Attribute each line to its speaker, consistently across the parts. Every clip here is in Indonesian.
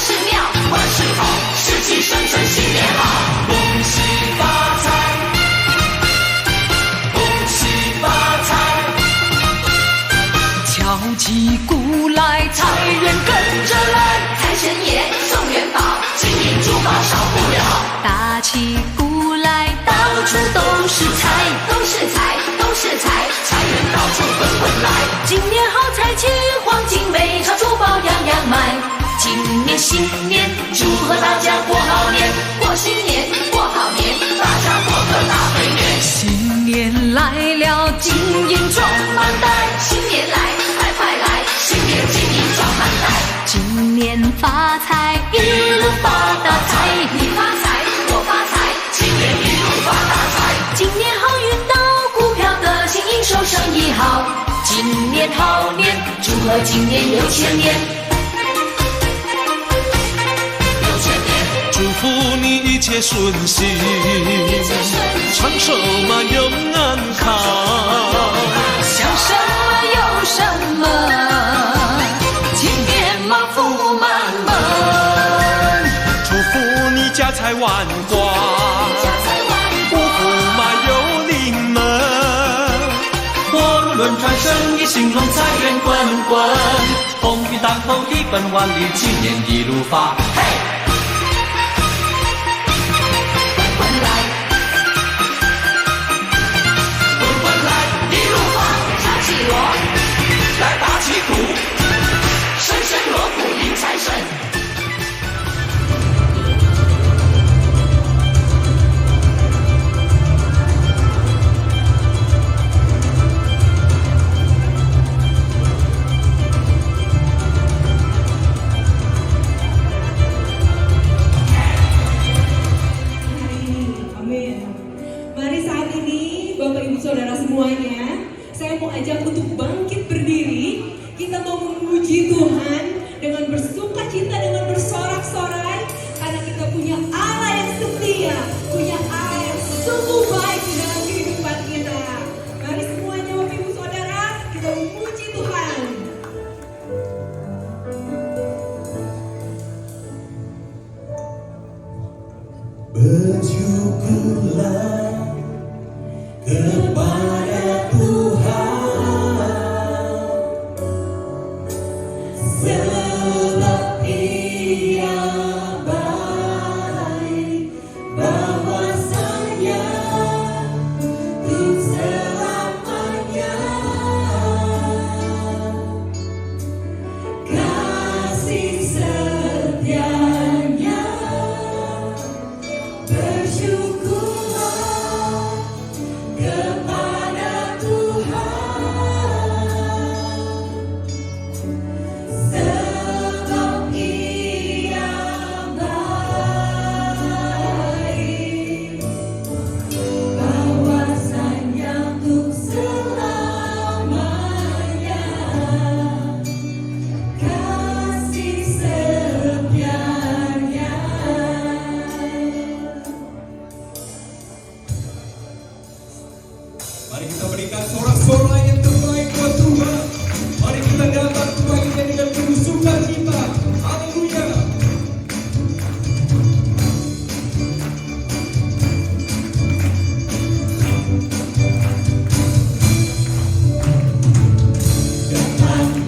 Speaker 1: 事妙，万事好，事气生存，新年好，恭喜发财，恭喜发财，敲起鼓来，财源跟着来，财神爷送元宝，金银珠宝少不了，打起鼓来，到处都是财，都是财，都是财，财源到处滚滚来，今年好财气，黄金美钞珠宝样样买，今年新年，祝贺大家过好年，过新年，过好年，大家过个大肥年。新年来了，金银装满袋，新年来，快快来，新年金银装满袋，今年发财，一路发大财，你发财，我发财，今年一路发大财，今年好运到，股票得心应手，生意好，今年好年，祝贺今年6000年。
Speaker 2: 祝福你一切顺心，长寿嘛又安康，
Speaker 1: 想什么有什么，今年嘛福满门。
Speaker 2: 祝福你家财万贯，五福嘛有临门，
Speaker 3: 货轮船生意兴隆，财源滚滚，风雨当头一奔万里，今年一路发。嘿！
Speaker 1: 来打起鼓，声声锣鼓迎财神。
Speaker 4: Amin. Mari saat ini Bapak Ibu Saudara semuanya, saya mau ajak untuk bangkit berdiri. Kita mau memuji Tuhan dengan bersuka cita, dengan bersorak-sorai, karena kita punya Allah yang setia, punya Allah yang sungguh baik di dalam kehidupan kita. Mari semuanya Bapak Ibu Saudara, kita memuji Tuhan.
Speaker 5: Bersyukurlah kepada Tuhan, sebab Ia baik, bahwasanya untuk selamanya kasih setianya. Bersyukurlah kepada Tuhan, sebab Ia baik, bahwasanya untuk selamanya kasih setianya.
Speaker 6: Mari kita berikan sorak-sorai yang terbaik buat Tuhan. Mari kita datang kepadanya dengan penuh sukacita. Haleluya.
Speaker 5: Datang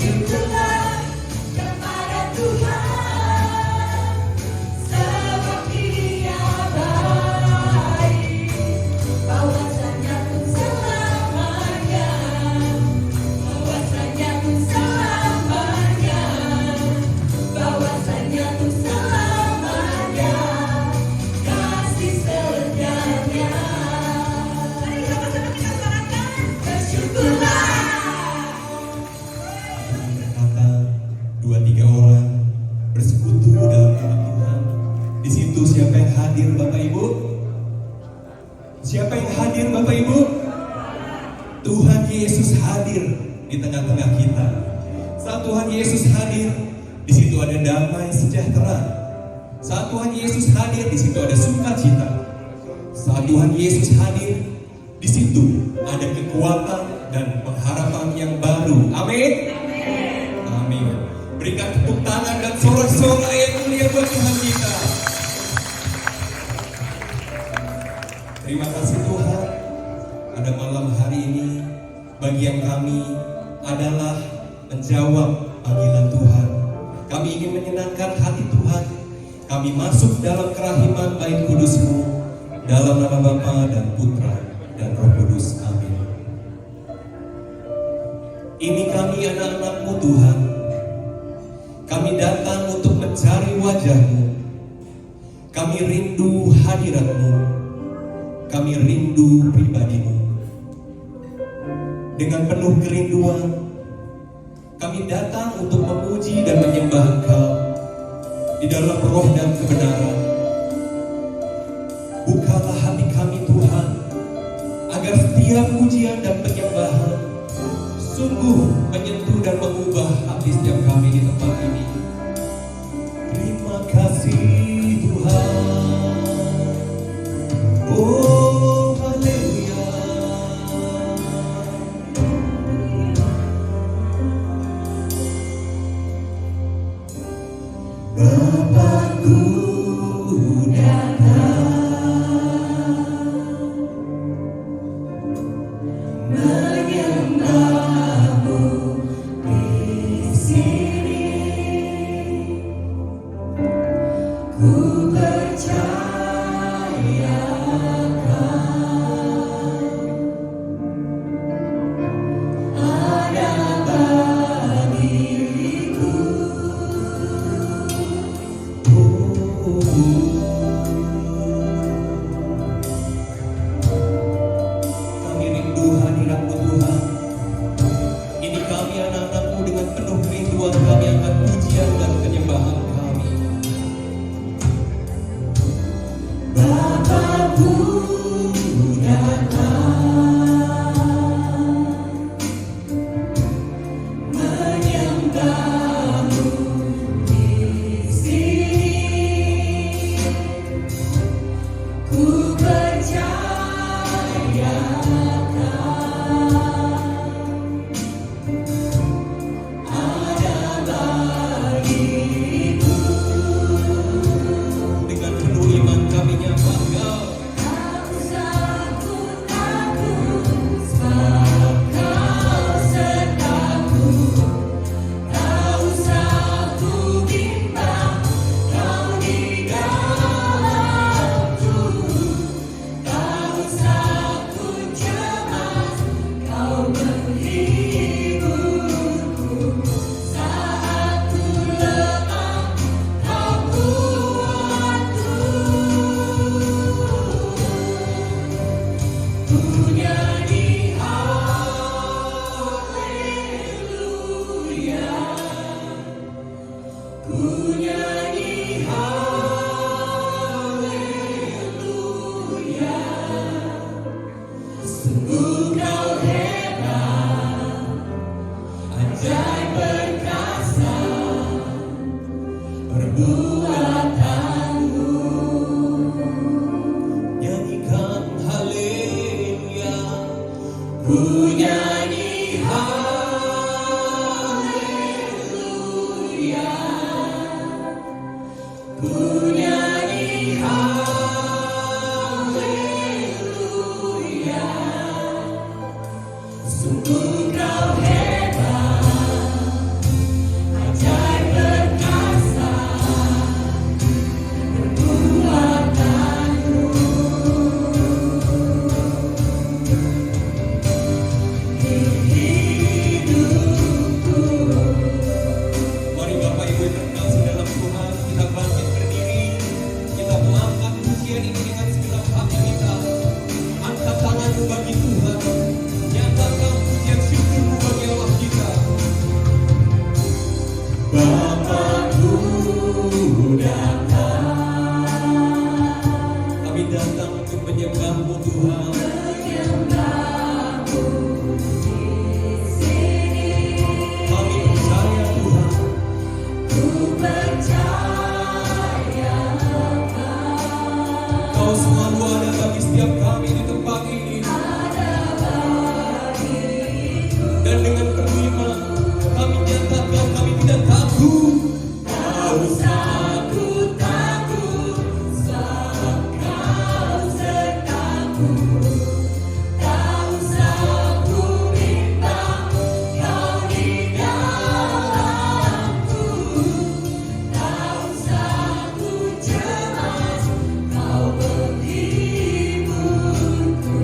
Speaker 5: Sujudlah kepada Tuhan, sebab Dia baik. Bahwasanya pun selamanya, bahwasanya pun selamanya, bahwasanya pun selamanya, kasih setianya. Mari sama-sama kita sorakan, bersyukurlah.
Speaker 6: Berkata dua tiga orang bersekutu dalam nama Tuhan. Di situ siapa yang hadir Bapak Ibu? Siapa yang hadir Bapak Ibu? Tuhan Yesus hadir di tengah-tengah kita. Saat Tuhan Yesus hadir, di situ ada damai sejahtera. Saat Tuhan Yesus hadir, di situ ada sukacita. Saat Tuhan Yesus hadir, di situ ada kekuatan dan pengharapan yang baru. Amin. Amin. Berikan tepuk tangan dan sorak-sorai yang mulia buat Tuhan kita. Terima kasih Tuhan. Pada malam hari ini, bagian kami adalah menjawab panggilan Tuhan. Kami ingin menyenangkan hati Tuhan. Kami masuk dalam kerahiman Bait Kudus-Mu, dalam nama Bapa dan Putra dan Roh Kudus. Amin. Ini kami anak-anak-Mu Tuhan. Kami datang untuk mencari wajah-Mu. Kami rindu hadirat-Mu. Kami rindu pribadi-Mu. Dengan penuh kerinduan, kami datang untuk memuji dan menyembah Engkau di dalam roh dan kebenaran. Bukalah hati kami Tuhan, agar setiap pujian dan penyembahan sungguh menyentuh dan mengubah hati setiap kami di tempat ini. Terima kasih Tuhan. Oh haleluya. Bapakku
Speaker 5: Menyembahmu di sini, ku percayakan ada bagiku.
Speaker 6: Kami rindu hadirat-Mu Tuhan. Ini kami anak-anak-Mu, dengan penuh kerinduan kami akan pujian dan penyembahan kami.
Speaker 5: Bapakku datang, menyembahmu di sini, ku percayakan ada bagiku.
Speaker 6: Dengan penuh iman kami nyapa Engkau.
Speaker 5: Tak usah ku takut, sebab Kau sertaku. Tak usah ku bimbang, Kau di dalamku. Tak usah ku cemas, Kau menghiburku. Saat ku lemah, Kau kuatku. Ku nyanyi haleluya, ku nyanyi haleluya. Sungguh Kau hebat, ajaib perkasa perbuatanmu.
Speaker 6: Nyanyikan haleluya.
Speaker 5: Ku nyanyi haleluya, ku nyanyi haleluya. Sungguh Kau hebat,
Speaker 6: Bapakku datang. Kami datang untuk menyembah-Mu Tuhan. Kami percaya Tuhan. Kau selalu ada bagi setiap kami di tempat ini. Dan dengan beriman kami nyatakan kami tidak takut. Kau takut, takut, sebab Kau sertaku. Kau saku minta, Kau di dalamku. Kau saku cemas, Kau penghiburku.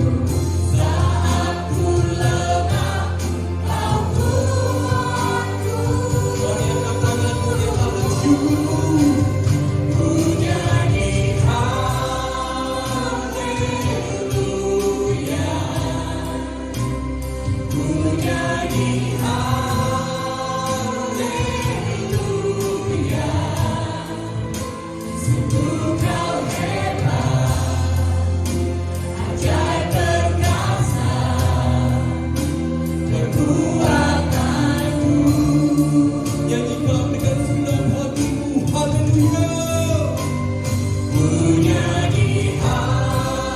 Speaker 6: Saat ku lemah, Kau kuatku. Mari angkat tanganmu di atas syukurmu. Ku nyanyi haleluya. Ku nyanyi haleluya. Sungguh Kau hebat, ajaib perkasa, perbuatanmu. Nyanyikan dengan senang hatimu, haleluya. Ku nyanyi haleluya.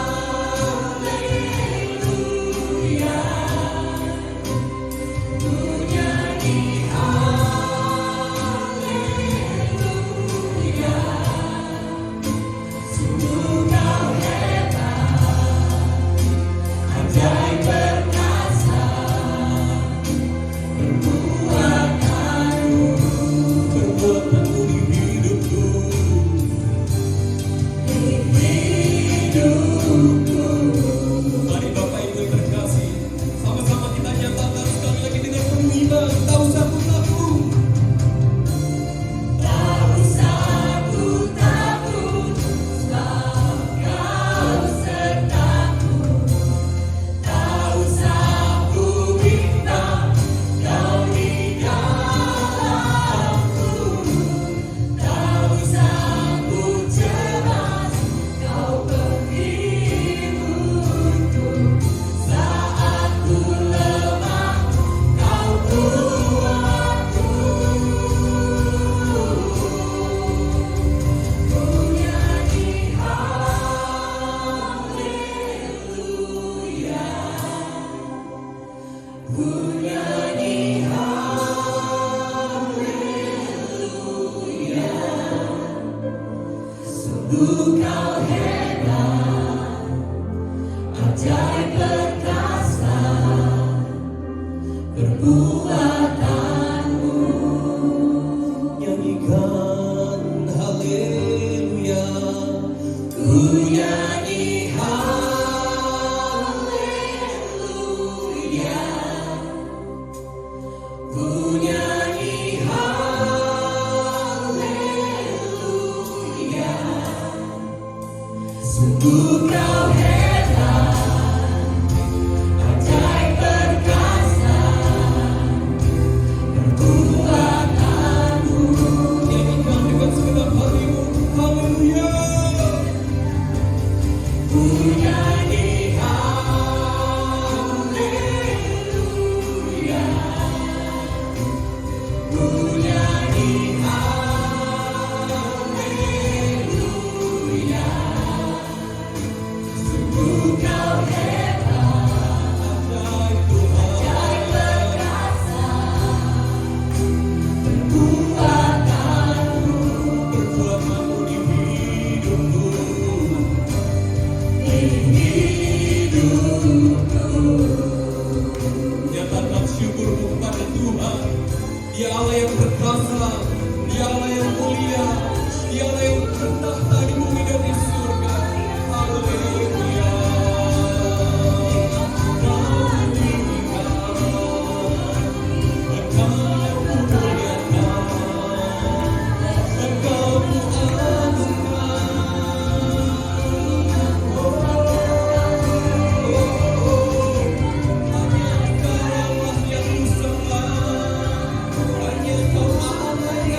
Speaker 6: Ku nyanyi haleluya. Sungguh Kau hebat, ajaib perkasa, perbuatanmu di hidupku. Mari Bapak Ibu yang terkasih, sama-sama kita nyatakan sekali lagi dengan penuh iman. Tak usah ku takut. Tak usah ku takut, sebab Kau sertaku. Tak usah ku minta, Kau di dalamku. Tak usah ku cemas, Kau penghiburku. Saat ku lemah, Kau kuatku. Ku nyanyi haleluya. Ku nyanyi haleluya. Sungguh Kau hebat, ajaib perkasa, perbuatanmu. Nyanyikan haleluya. Ku nyanyi haleluya. Ku nyanyi haleluya. Sungguh Kau hebat, ajaib perkasa, perbuatanmu. Nyanyikan dengan segenap hatimu, haleluya. Ku nyanyi haleluya. Ku nyanyi haleluya. Sungguh Kau hebat, ajaib perkasa, perbuatanmu di hidupku. Nyatakan syukurmu kepada Tuhan. Dia Allah yang berkuasa, Dia Allah yang mulia, Dia Allah yang bertahta di bumi dan di surga. Haleluya. Hanya Kau Allah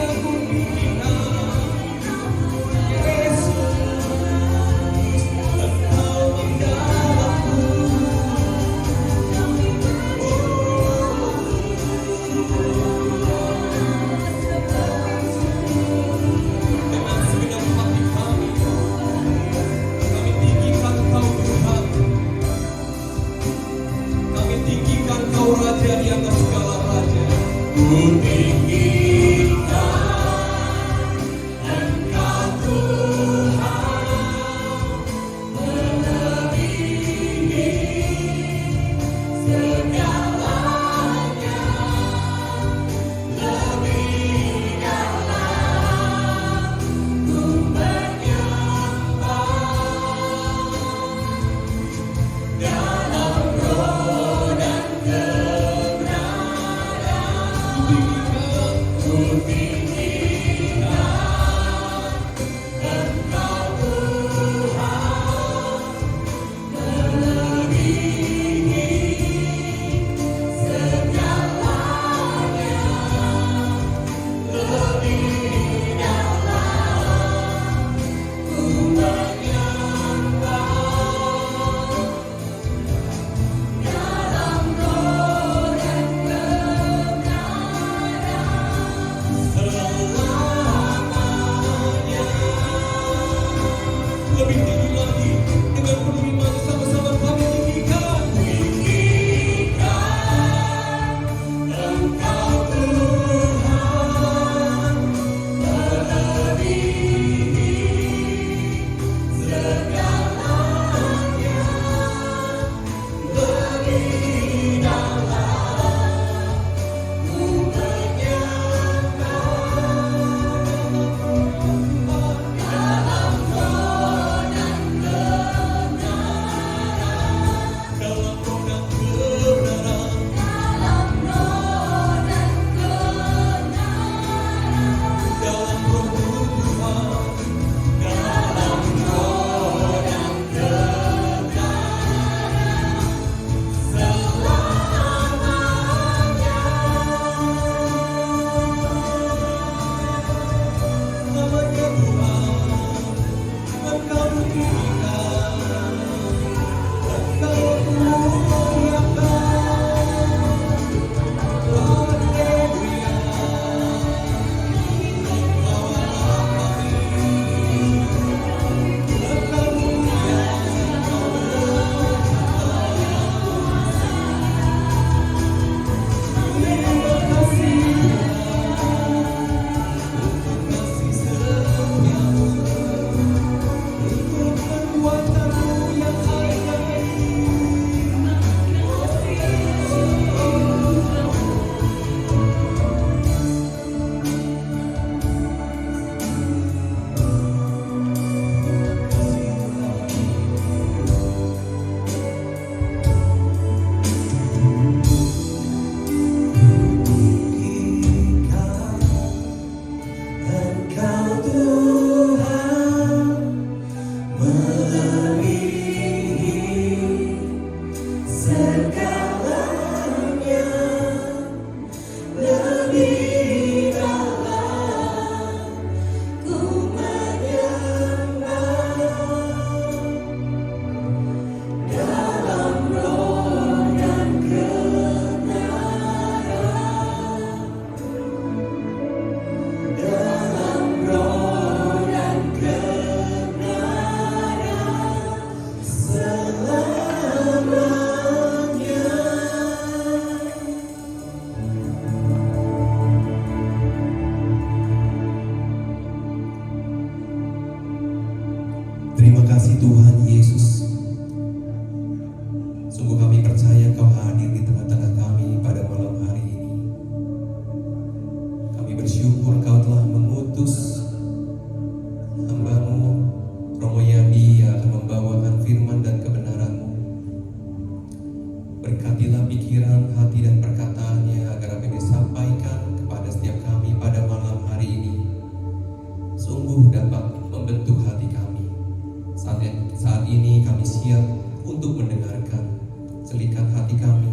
Speaker 6: Lebih tinggi lagi, dengan penuh iman sama-sama kami tinggikan.
Speaker 5: Engkau Tuhan melebihi segalanya, lebih dalam ku menyangka dalam roh dan kebenaran,
Speaker 6: Dalam roh dan kebenaran,
Speaker 5: dalam roh dan kebenaran.
Speaker 6: dalam roh Tuhan,
Speaker 5: Dalam roh dan kebenaran selamanya.
Speaker 6: namanya Tuhan, Engkau tinggikan, Engkau muliakan. Haleluya, Engkau Allah kami, Engkau mulia, terima kasih untuk kasih setiamu, untuk kekuatan-Mu yang ajaib. Engkau Tuhan melebihi segalanya, lebih dalam ku menyembah dalam roh dan kebenaran, dalam roh dan kebenaran selamanya. Terima kasih Tuhan Yesus. Sungguh kami percaya Kau hadir di tengah-tengah kami pada malam hari ini. Kami bersyukur Kau telah mengutus hamba-Mu Romo Yadi yang akan membawakan firman dan kebenaran-Mu. Berkatilah pikiran, hati dan perkataannya agar apa yang disampaikan kepada setiap kami pada malam hari ini sungguh dapat membentuk hati kami. Saat ini kami siap untuk mendengarkan. Selikan hati kami,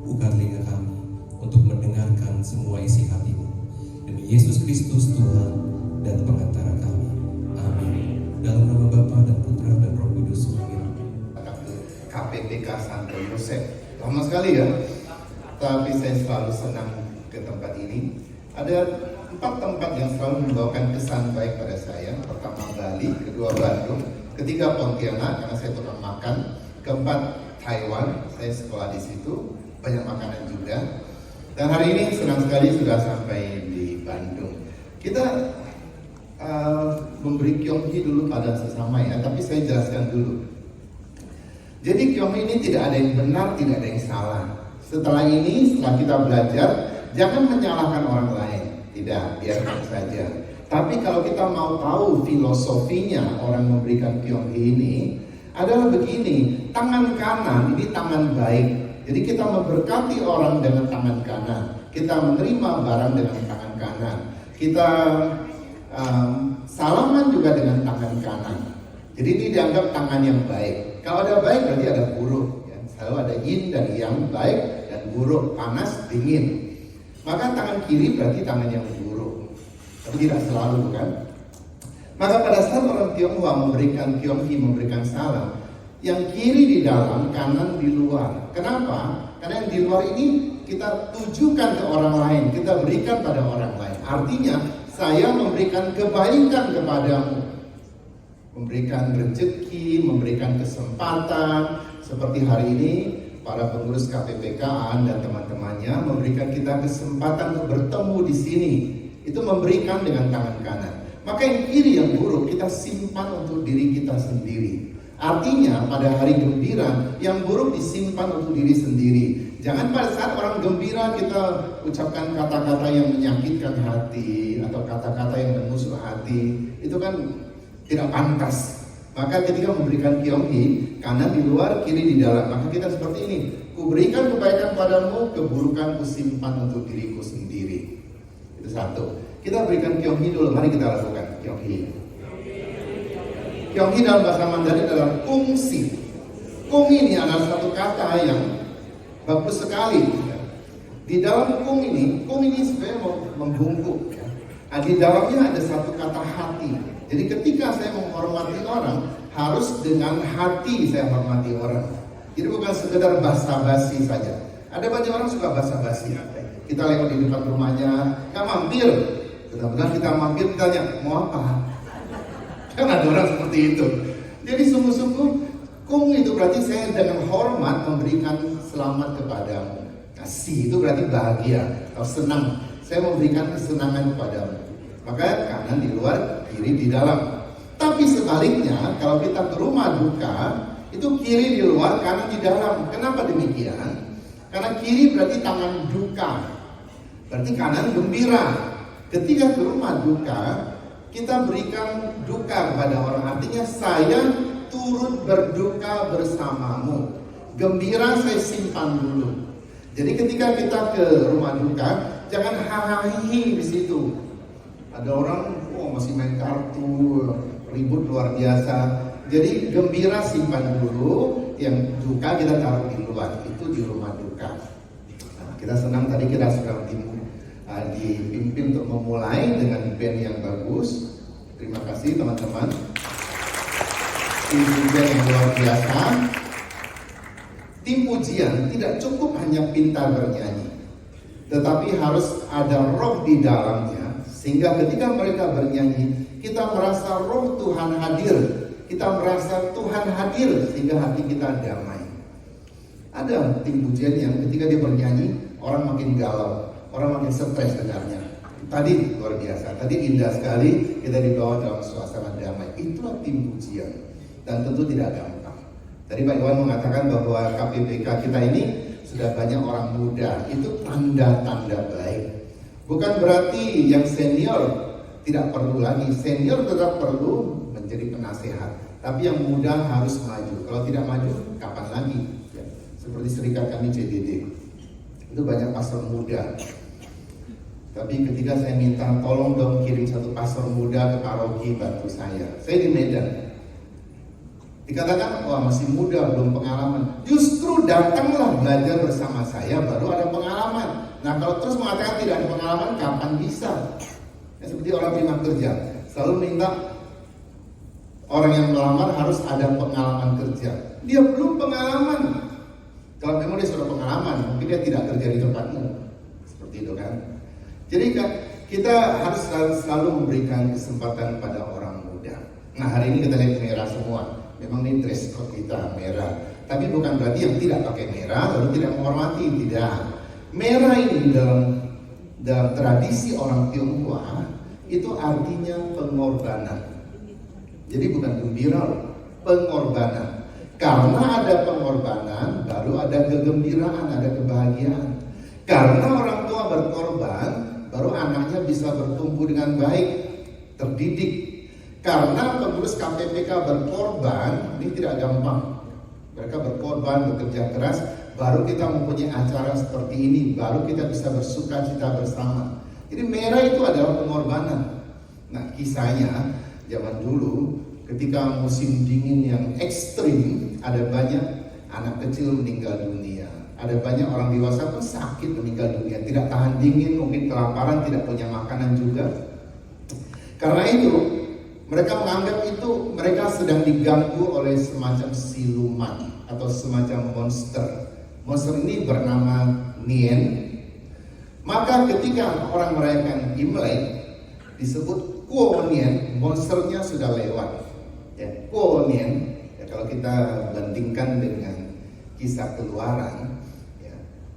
Speaker 6: buka telinga kami untuk mendengarkan semua isi hati-Mu. Demi Yesus Kristus Tuhan dan pengantara kami. Amin. Dalam nama Bapa dan Putra dan Roh Kudus. Amin.
Speaker 7: KPPK Santo Yosef. Lama sekali ya, tapi saya selalu senang ke tempat ini. Ada 4 tempat yang selalu membawakan kesan baik pada saya. Pertama Bali, kedua Bandung, ketiga Pontianak karena saya tukang makan, keempat Taiwan, saya sekolah di situ, banyak makanan juga. Dan hari ini senang sekali sudah sampai di Bandung. Kita memberi kyonghi dulu pada sesama ya, tapi saya jelaskan dulu. Jadi kyonghi ini tidak ada yang benar, tidak ada yang salah. Setelah kita belajar, jangan menyalahkan orang lain. Tidak, biarkan saja. Tapi kalau kita mau tahu filosofinya orang memberikan kyonghi ini, adalah begini, tangan kanan ini tangan baik. Jadi kita memberkati orang dengan tangan kanan, kita menerima barang dengan tangan kanan. kita salaman juga dengan tangan kanan. Jadi ini dianggap tangan yang baik. Kalau ada baik berarti ada buruk. Ya. Selalu ada yin dan yang, baik dan buruk, panas, dingin. Maka tangan kiri berarti tangan yang buruk. Tapi tidak selalu kan. Maka pada saat orang Tionghoa memberikan Kyonghi, memberikan salam, yang kiri di dalam, kanan di luar. Kenapa? Karena yang di luar ini kita tujukan ke orang lain, kita berikan pada orang lain. Artinya saya memberikan kebaikan kepadamu, memberikan rezeki, memberikan kesempatan. Seperti hari ini para pengurus KPPK-an dan teman-temannya memberikan kita kesempatan untuk bertemu di sini. Itu memberikan dengan tangan kanan. Maka yang kiri yang buruk kita simpan untuk diri kita sendiri. Artinya pada hari gembira yang buruk disimpan untuk diri sendiri. Jangan pada saat orang gembira kita ucapkan kata-kata yang menyakitkan hati atau kata-kata yang menusuk hati. Itu kan tidak pantas. Maka ketika memberikan Kyonghi, kanan di luar, kiri di dalam. Maka kita seperti ini. Kuberikan kebaikan padamu, keburukan kusimpan untuk diriku sendiri. Itu satu. Kita berikan Kyonghi dulu. Mari kita lakukan Kyonghi. Kyonghi dalam bahasa Mandarin adalah kungsi. Kung ini adalah satu kata yang bagus sekali. Di dalam kung ini sebenarnya membungkuk. Nah, di dalamnya ada satu kata hati. Jadi ketika saya menghormati orang, harus dengan hati saya hormati orang. Jadi bukan sekedar basa-basi saja. Ada banyak orang suka basa-basi. Kita lewat di depan rumahnya, "Kak mampir." Benar-benar kita mampir, tanya, "Mau apa?" Kan ada orang seperti itu. Jadi sungguh-sungguh kung itu berarti saya dengan hormat memberikan selamat kepadamu. Kasih itu berarti bahagia atau senang. Saya memberikan kesenangan kepadamu. Maka kanan di luar, kiri di dalam. Tapi sebaliknya kalau kita ke rumah duka, itu kiri di luar, kanan di dalam. Kenapa demikian? Karena kiri berarti tangan duka, berarti kanan gembira. Ketika ke rumah duka, kita berikan duka kepada orang. Artinya saya turut berduka bersamamu. Gembira saya simpan dulu. Jadi ketika kita ke rumah duka, jangan hahaha di situ. Ada orang masih main kartu, ribut luar biasa. Jadi gembira simpan dulu, yang duka kita taruh di luar. Itu di rumah duka. Nah, kita senang tadi kita sudah dipimpin untuk memulai dengan band yang bagus. Terima kasih teman-teman. Tim band yang luar biasa. Tim pujian tidak cukup hanya pintar bernyanyi, tetapi harus ada roh di dalamnya. Sehingga ketika mereka bernyanyi, kita merasa roh Tuhan hadir. Kita merasa Tuhan hadir sehingga hati kita damai. Ada tim pujian yang ketika dia bernyanyi, orang makin galau, orang makin stres dengarnya. Tadi luar biasa, tadi indah sekali, kita dibawa dalam suasana damai. Itulah tim pujian. Dan tentu tidak gampang. Tadi Pak Iwan mengatakan bahwa KPPK kita ini sudah banyak orang muda. Itu tanda-tanda baik. Bukan berarti yang senior tidak perlu lagi. Senior tetap perlu menjadi penasehat. Tapi yang muda harus maju. Kalau tidak maju, kapan lagi? Ya, seperti serikat kami CDD. Itu banyak pastor muda. Tapi ketika saya minta tolong dong kirim satu pastor muda ke paroki bantu saya. Saya di Medan. Dikatakan, wah masih muda, belum pengalaman. Justru datanglah belajar bersama saya, baru ada pengalaman. Nah kalau terus mengatakan tidak ada pengalaman, kapan bisa? Ya, seperti orang terima kerja, selalu minta orang yang melamar harus ada pengalaman kerja. Dia belum pengalaman. Kalau memang dia sudah pengalaman, mungkin dia tidak kerja di tempatmu. Seperti itu kan. Jadi kita harus selalu memberikan kesempatan pada orang muda. Nah hari ini kita lihat merah semua. Memang ini dress code kita merah. Tapi bukan berarti yang tidak pakai merah lalu tidak menghormati, tidak. Merah ini dalam tradisi orang Tionghoa itu artinya pengorbanan. Jadi bukan gembira, pengorbanan. Karena ada pengorbanan, baru ada kegembiraan, ada kebahagiaan. Karena orang tua berkorban, baru anaknya bisa bertumbuh dengan baik, terdidik. Karena pengurus KPPK berkorban, ini tidak gampang. Mereka berkorban, bekerja keras, baru kita mempunyai acara seperti ini, baru kita bisa bersuka cita bersama. Jadi merah itu adalah pengorbanan. Nah, kisahnya zaman dulu ketika musim dingin yang ekstrim, ada banyak anak kecil meninggal dunia. Ada banyak orang dewasa pun sakit meninggal dunia, tidak tahan dingin, mungkin kelaparan, tidak punya makanan juga. Karena itu, mereka menganggap itu mereka sedang diganggu oleh semacam siluman atau semacam monster. Monster ini bernama Nien. Maka ketika orang merayakan Imlek disebut Kuo Nien, monsternya sudah lewat. Ya, Kuo Nien, ya, kalau kita bandingkan dengan kisah Keluaran,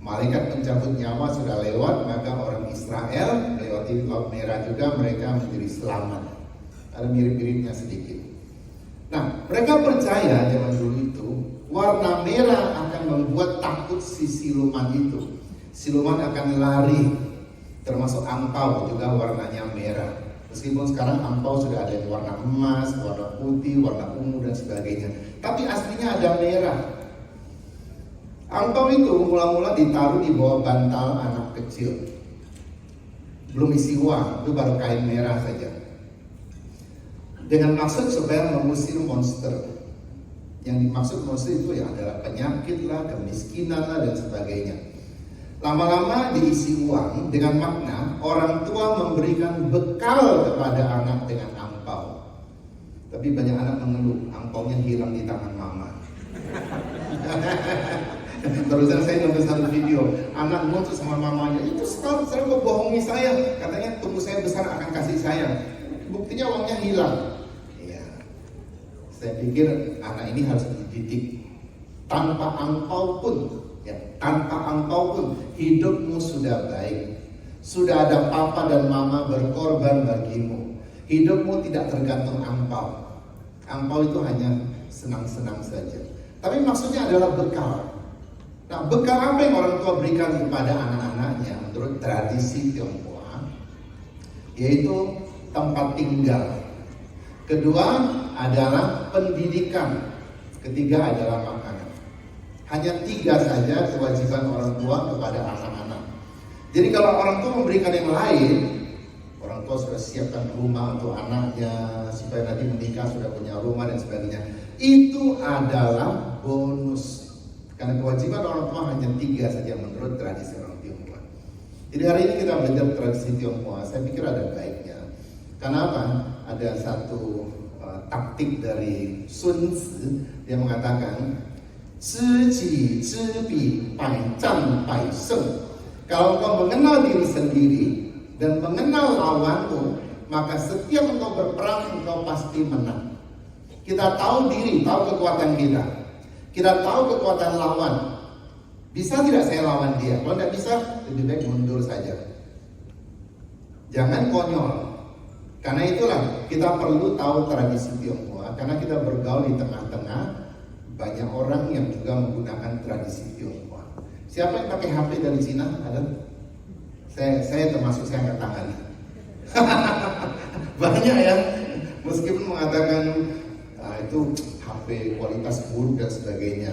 Speaker 7: malaikat pencabut nyawa sudah lewat, maka orang Israel melewati Laut Merah juga, mereka menjadi selamat. Ada mirip-miripnya sedikit. Nah, mereka percaya zaman dulu itu warna merah akan membuat takut si siluman itu. Siluman akan lari, termasuk angpau juga warnanya merah. Meskipun sekarang angpau sudah ada warna emas, warna putih, warna ungu dan sebagainya. Tapi aslinya ada merah. Angpau itu mula-mula ditaruh di bawah bantal anak kecil. Belum isi uang, itu baru kain merah saja. Dengan maksud supaya mengusir monster. Yang dimaksud monster itu ya adalah penyakit lah, kemiskinan lah dan sebagainya. Lama-lama diisi uang dengan makna orang tua memberikan bekal kepada anak dengan angpau. Tapi banyak anak mengeluh, angpaunya hilang di tangan mama. Barusan saya nonton satu video, anak nuntut sama mamanya, itu selalu membohongi saya, katanya tunggu saya besar akan kasih saya. Buktinya uangnya hilang. Ya, saya pikir anak ini harus dididik. Tanpa angpau pun, ya, tanpa angpau pun hidupmu sudah baik. Sudah ada papa dan mama berkorban bagimu. Hidupmu tidak tergantung angpau. Angpau itu hanya senang-senang saja. Tapi maksudnya adalah bekal. Nah, bekal apa yang orang tua berikan kepada anak-anaknya menurut tradisi Tionghoa? Yaitu tempat tinggal. Kedua adalah pendidikan. Ketiga adalah makanan. Hanya 3 saja kewajiban orang tua kepada anak-anak. Jadi kalau orang tua memberikan yang lain, orang tua sudah siapkan rumah untuk anaknya, supaya nanti menikah sudah punya rumah dan sebagainya. Itu adalah bonus. Karena kewajiban orang tua hanya 3 saja menurut tradisi orang Tionghoa. Jadi hari ini kita belajar tradisi Tionghoa, saya pikir ada baiknya. Karena apa? Ada satu taktik dari Sun Tzu, dia mengatakan, "Zhi zhi bai zhan bai sheng." Kalau engkau mengenal diri sendiri dan mengenal lawanmu, maka setiap engkau berperang, engkau pasti menang. Kita tahu diri, tahu kekuatan kita. Kita tahu kekuatan lawan. Bisa tidak saya lawan dia? Kalau tidak bisa, lebih baik mundur saja. Jangan konyol. Karena itulah kita perlu tahu tradisi Tionghoa. Karena kita bergaul di tengah-tengah banyak orang yang juga menggunakan tradisi Tionghoa. Siapa yang pakai HP dari Cina? Ada? Saya termasuk, saya angkat tangan. Banyak ya. Meskipun mengatakan itu HP kualitas buruk dan sebagainya.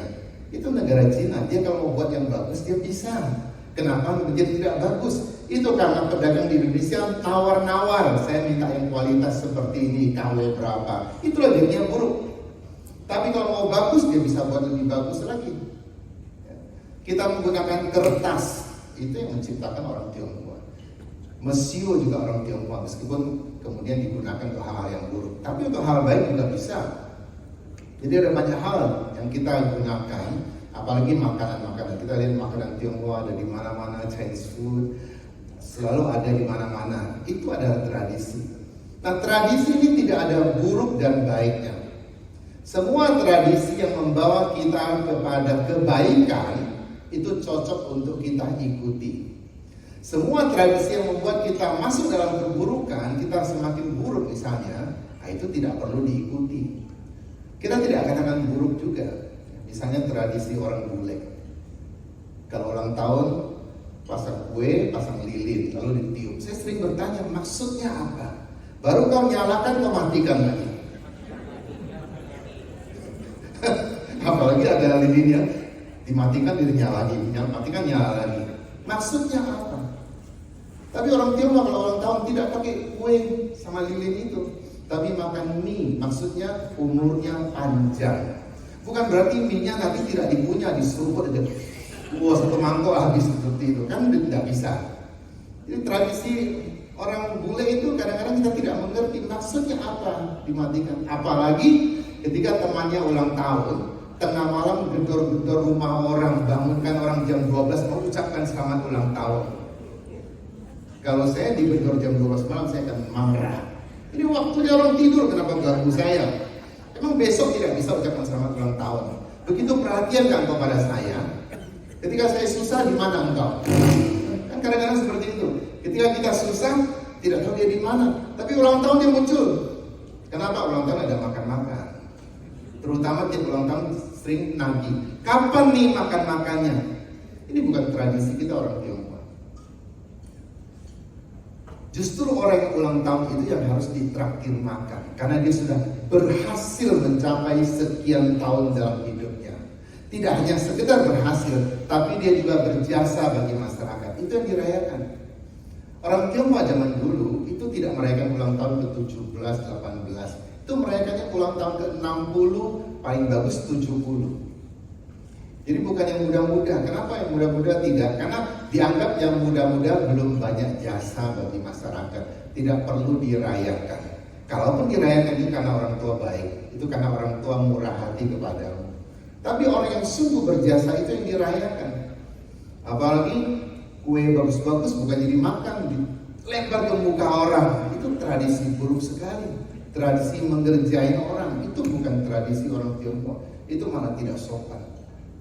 Speaker 7: Itu negara Cina, dia kalau mau buat yang bagus dia bisa. Kenapa menjadi tidak bagus? Itu karena pedagang di Indonesia tawar-nawar, saya minta yang kualitas seperti ini, KW berapa. Itulah jadinya buruk. Tapi kalau mau bagus dia bisa buat lebih bagus lagi. Kita menggunakan kertas, itu yang menciptakan orang Tionghoa. Mesio juga orang Tionghoa, meskipun kemudian digunakan untuk hal-hal yang buruk. Tapi untuk hal baik juga bisa. Jadi ada banyak hal yang kita gunakan, apalagi makanan-makanan. Kita lihat makanan Tionghoa ada di mana-mana, Chinese food selalu ada di mana-mana. Itu adalah tradisi. Nah, tradisi ini tidak ada buruk dan baiknya. Semua tradisi yang membawa kita kepada kebaikan itu cocok untuk kita ikuti. Semua tradisi yang membuat kita masuk dalam keburukan, kita semakin buruk misalnya, itu tidak perlu diikuti. Kita tidak katakan buruk juga. Misalnya tradisi orang bule. Kalau ulang tahun, pasang kue, pasang lilin, lalu ditiup. Saya sering bertanya, maksudnya apa? Baru kau nyalakan, kau matikan lagi. Apalagi ada lilinnya, dimatikan, dinyala lagi, matikan, nyala lagi. Maksudnya apa? Tapi orang Tionghoa kalau ulang tahun tidak pakai kue sama lilin itu, tapi makan mie, maksudnya umurnya panjang. Bukan berarti mie-nya nanti tidak dikunyah, diseruput aja. Wah, satu mangkok habis seperti itu, kan tidak bisa. Jadi tradisi orang bule itu kadang-kadang kita tidak mengerti maksudnya apa dimatikan. Apalagi ketika temannya ulang tahun, tengah malam gedor-gedor rumah orang, bangunkan orang jam 12 mengucapkan selamat ulang tahun. Kalau saya digedor jam 12 malam, saya akan marah. Ini waktunya orang tidur, kenapa ganggu saya? Emang besok tidak bisa ucapkan selamat ulang tahun? Begitu perhatian kan kepada saya. Ketika saya susah, di mana engkau? Kan kadang-kadang seperti itu. Ketika kita susah, tidak tahu dia di mana. Tapi ulang tahun dia muncul. Kenapa? Ulang tahun ada makan-makan. Terutama tiap ulang tahun sering nagih. Kapan nih makan-makannya? Ini bukan tradisi kita orang Tionghoa. Justru orang yang ulang tahun itu yang harus ditraktir makan, karena dia sudah berhasil mencapai sekian tahun dalam hidupnya. Tidak hanya sekedar berhasil, tapi dia juga berjasa bagi masyarakat. Itu yang dirayakan. Orang Tionghoa zaman dulu itu tidak merayakan ulang tahun ke-17, 18. Itu merayakannya ulang tahun ke-60, paling bagus 70. Jadi bukan yang muda-muda. Kenapa yang muda-muda tidak? Karena dianggap yang muda-muda belum banyak jasa bagi masyarakat, tidak perlu dirayakan. Kalaupun dirayakan itu karena orang tua baik, itu karena orang tua murah hati kepadamu. Tapi orang yang sungguh berjasa itu yang dirayakan. Apalagi kue bagus-bagus bukan jadi makan, dilempar ke muka orang. Itu tradisi buruk sekali. Tradisi mengerjain orang, itu bukan tradisi orang Tionghoa. Itu malah tidak sopan.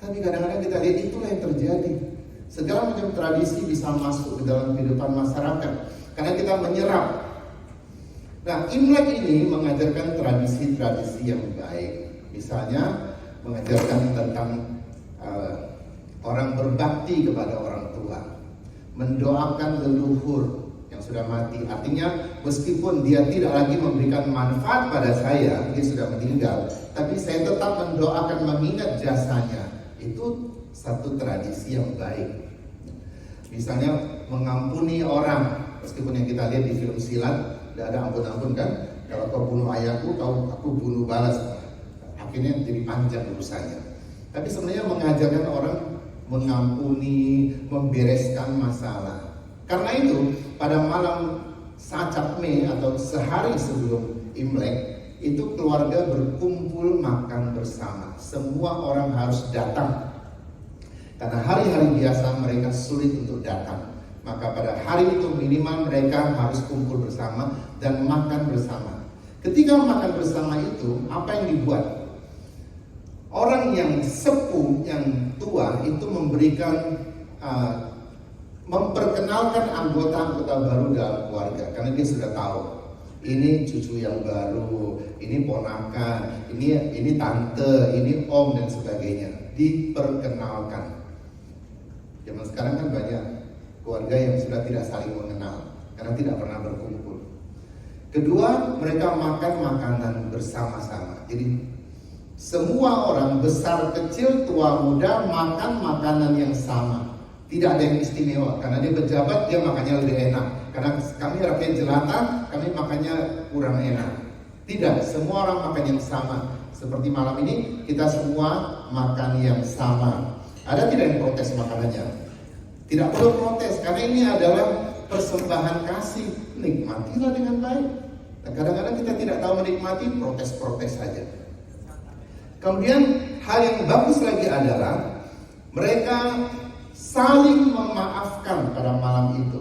Speaker 7: Tapi kadang-kadang kita lihat itulah yang terjadi. Segala macam tradisi bisa masuk ke dalam kehidupan masyarakat karena kita menyerap. Nah, Imlek ini mengajarkan tradisi-tradisi yang baik. Misalnya mengajarkan tentang orang berbakti kepada orang tua, mendoakan leluhur yang sudah mati. Artinya meskipun dia tidak lagi memberikan manfaat pada saya, dia sudah meninggal, tapi saya tetap mendoakan, mengingat jasanya. Itu satu tradisi yang baik. Misalnya mengampuni orang, meskipun yang kita lihat di film silat tidak ada ampun-ampun kan. Kalau kau bunuh ayahku, aku bunuh balas. Akhirnya jadi panjang urusannya. Tapi sebenarnya mengajarkan orang mengampuni, membereskan masalah. Karena itu pada malam Sacap Me atau sehari sebelum Imlek, itu keluarga berkumpul makan bersama. Semua orang harus datang. Karena hari-hari biasa mereka sulit untuk datang. Maka pada hari itu minimal mereka harus kumpul bersama dan makan bersama. Ketika makan bersama itu, apa yang dibuat? Orang yang sepuh, yang tua itu memberikan memperkenalkan anggota-anggota baru dalam keluarga. Karena dia sudah tahu, ini cucu yang baru, ini ponakan, ini tante, ini om dan sebagainya. Diperkenalkan. Zaman sekarang kan banyak keluarga yang sudah tidak saling mengenal karena tidak pernah berkumpul. Kedua, mereka makan makanan bersama-sama. Jadi semua orang besar kecil tua muda makan makanan yang sama. Tidak ada yang istimewa karena dia pejabat, dia makannya lebih enak. Karena kami rakyat jelata, kami makannya kurang enak. Tidak, semua orang makan yang sama. Seperti malam ini kita semua makan yang sama. Ada tidak yang protes makanannya? Tidak perlu protes karena ini adalah persembahan kasih. Nikmatilah dengan baik. Nah, kadang-kadang kita tidak tahu menikmati, protes-protes saja. Kemudian hal yang bagus lagi adalah mereka saling memaafkan pada malam itu.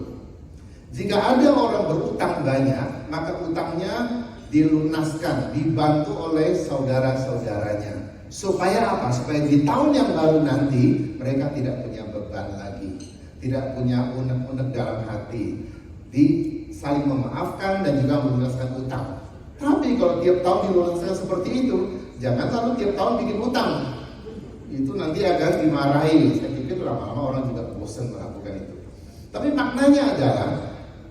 Speaker 7: Jika ada orang berutang banyak, maka utangnya dilunaskan, dibantu oleh saudara-saudaranya. Supaya apa? Supaya di tahun yang baru nanti mereka tidak punya beban lagi, tidak punya unek-unek dalam hati. Saling memaafkan dan juga melunaskan utang. Tapi kalau tiap tahun dilunaskan seperti itu, jangan lalu tiap tahun bikin utang. Itu nanti akan dimarahi. Saya pikir lama-lama orang juga bosan melakukan itu. Tapi maknanya adalah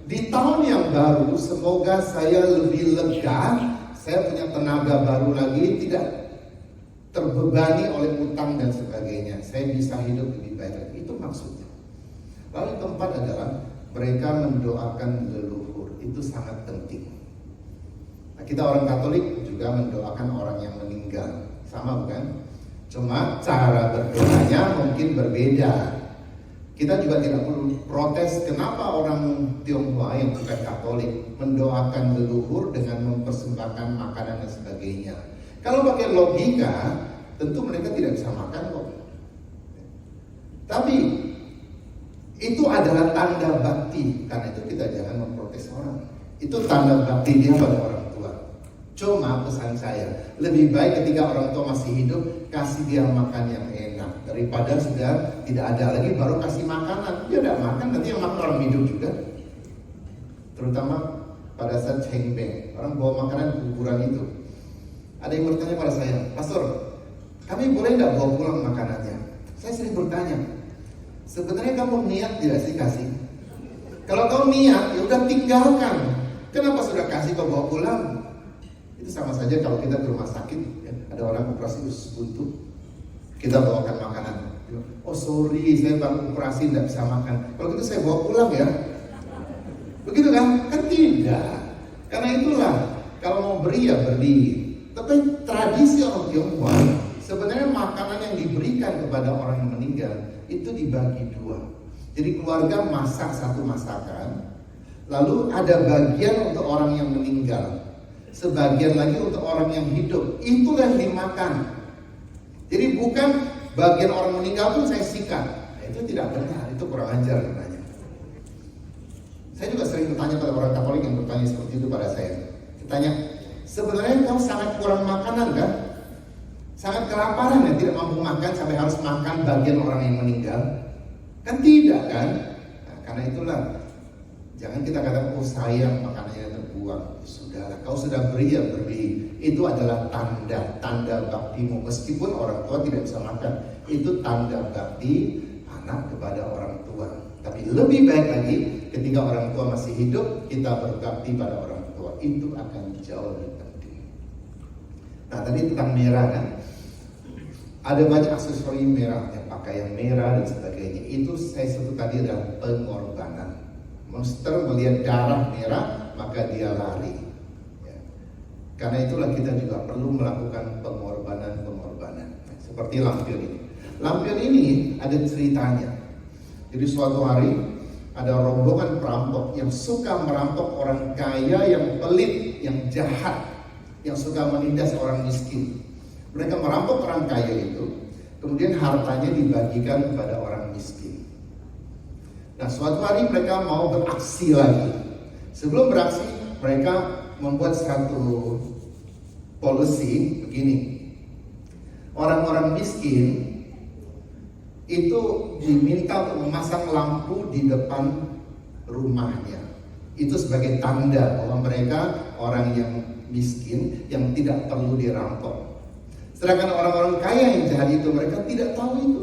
Speaker 7: di tahun yang baru semoga saya lebih lega, saya punya tenaga baru lagi, tidak terbebani oleh utang dan sebagainya. Saya bisa hidup lebih baik lagi. Itu maksudnya. Lalu yang keempat adalah mereka mendoakan leluhur. Itu sangat penting. Nah, kita orang Katolik juga mendoakan orang yang meninggal, sama bukan? Cuma cara berdoanya mungkin berbeda. Kita juga tidak perlu protes kenapa orang Tionghoa yang bukan Katolik mendoakan leluhur dengan mempersembahkan makanan dan sebagainya. Kalau pakai logika, tentu mereka tidak bisa makan kok. Tapi itu adalah tanda bakti, karena itu kita jangan memprotes orang. Itu tanda bakti dia pada orang tua. Cuma pesan saya, lebih baik ketika orang tua masih hidup, kasih dia makan yang enak daripada sudah tidak ada lagi baru kasih makanan. Dia tidak makan, nanti yang makan orang hidup juga. Terutama pada saat cengbeng, orang bawa makanan kuburan itu. Ada yang bertanya pada saya, Pastor, kami boleh tidak bawa pulang makanannya? Saya sering bertanya, sebenarnya kamu niat tidak sih kasih? Kalau kamu niat, ya udah tinggalkan. Kenapa sudah kasih kau bawa pulang? Itu sama saja kalau kita ke rumah sakit, ya, ada orang operasi usus buntu, kita bawakan makanan. Oh sorry, saya baru operasi tidak bisa makan. Kalau gitu saya bawa pulang ya. Begitu kan? Kan tidak. Karena itulah kalau mau beri ya beri. Tapi tradisi orang Tionghoa, sebenarnya makanan yang diberikan kepada orang yang meninggal itu dibagi dua. Jadi keluarga masak satu masakan, lalu ada bagian untuk orang yang meninggal, sebagian lagi untuk orang yang hidup. Itulah yang dimakan. Jadi bukan bagian orang meninggal pun saya sikat. Nah, itu tidak benar, itu kurang ajar katanya. Saya juga sering bertanya pada orang Katolik yang bertanya seperti itu pada saya. Ditanya, sebenarnya kau sangat kurang makanan kan? Sangat kelaparan ya, tidak mampu makan sampai harus makan bagian orang yang meninggal? Kan tidak kan? Nah, karena itulah jangan kita katakan, oh sayang makanannya terbuang. Sudahlah, kau sudah beri ya beri. Itu adalah tanda baktimu. Meskipun orang tua tidak bisa makan, itu tanda bakti anak kepada orang tua. Tapi lebih baik lagi ketika orang tua masih hidup, kita berbakti pada orang tua. Itu akan jauh lebih penting. Nah tadi tentang merah kan, ada banyak aksesori merah, ya, pakaian merah dan sebagainya. Itu saya sebut tadi adalah pengorbanan. Monster melihat darah merah, maka dia lari. Ya. Karena itulah kita juga perlu melakukan pengorbanan. Seperti lampion ini. Lampion ini ada ceritanya. Jadi suatu hari ada rombongan perampok yang suka merampok orang kaya yang pelit, yang jahat, yang suka menindas orang miskin. Mereka merampok orang kaya itu, kemudian hartanya dibagikan kepada orang miskin. Nah, suatu hari mereka mau beraksi lagi. Sebelum beraksi, mereka membuat satu policy begini. Orang-orang miskin itu diminta untuk memasang lampu di depan rumahnya. Itu sebagai tanda bahwa mereka orang yang miskin yang tidak perlu dirampok. Sedangkan orang-orang kaya yang jahat itu, mereka tidak tahu itu.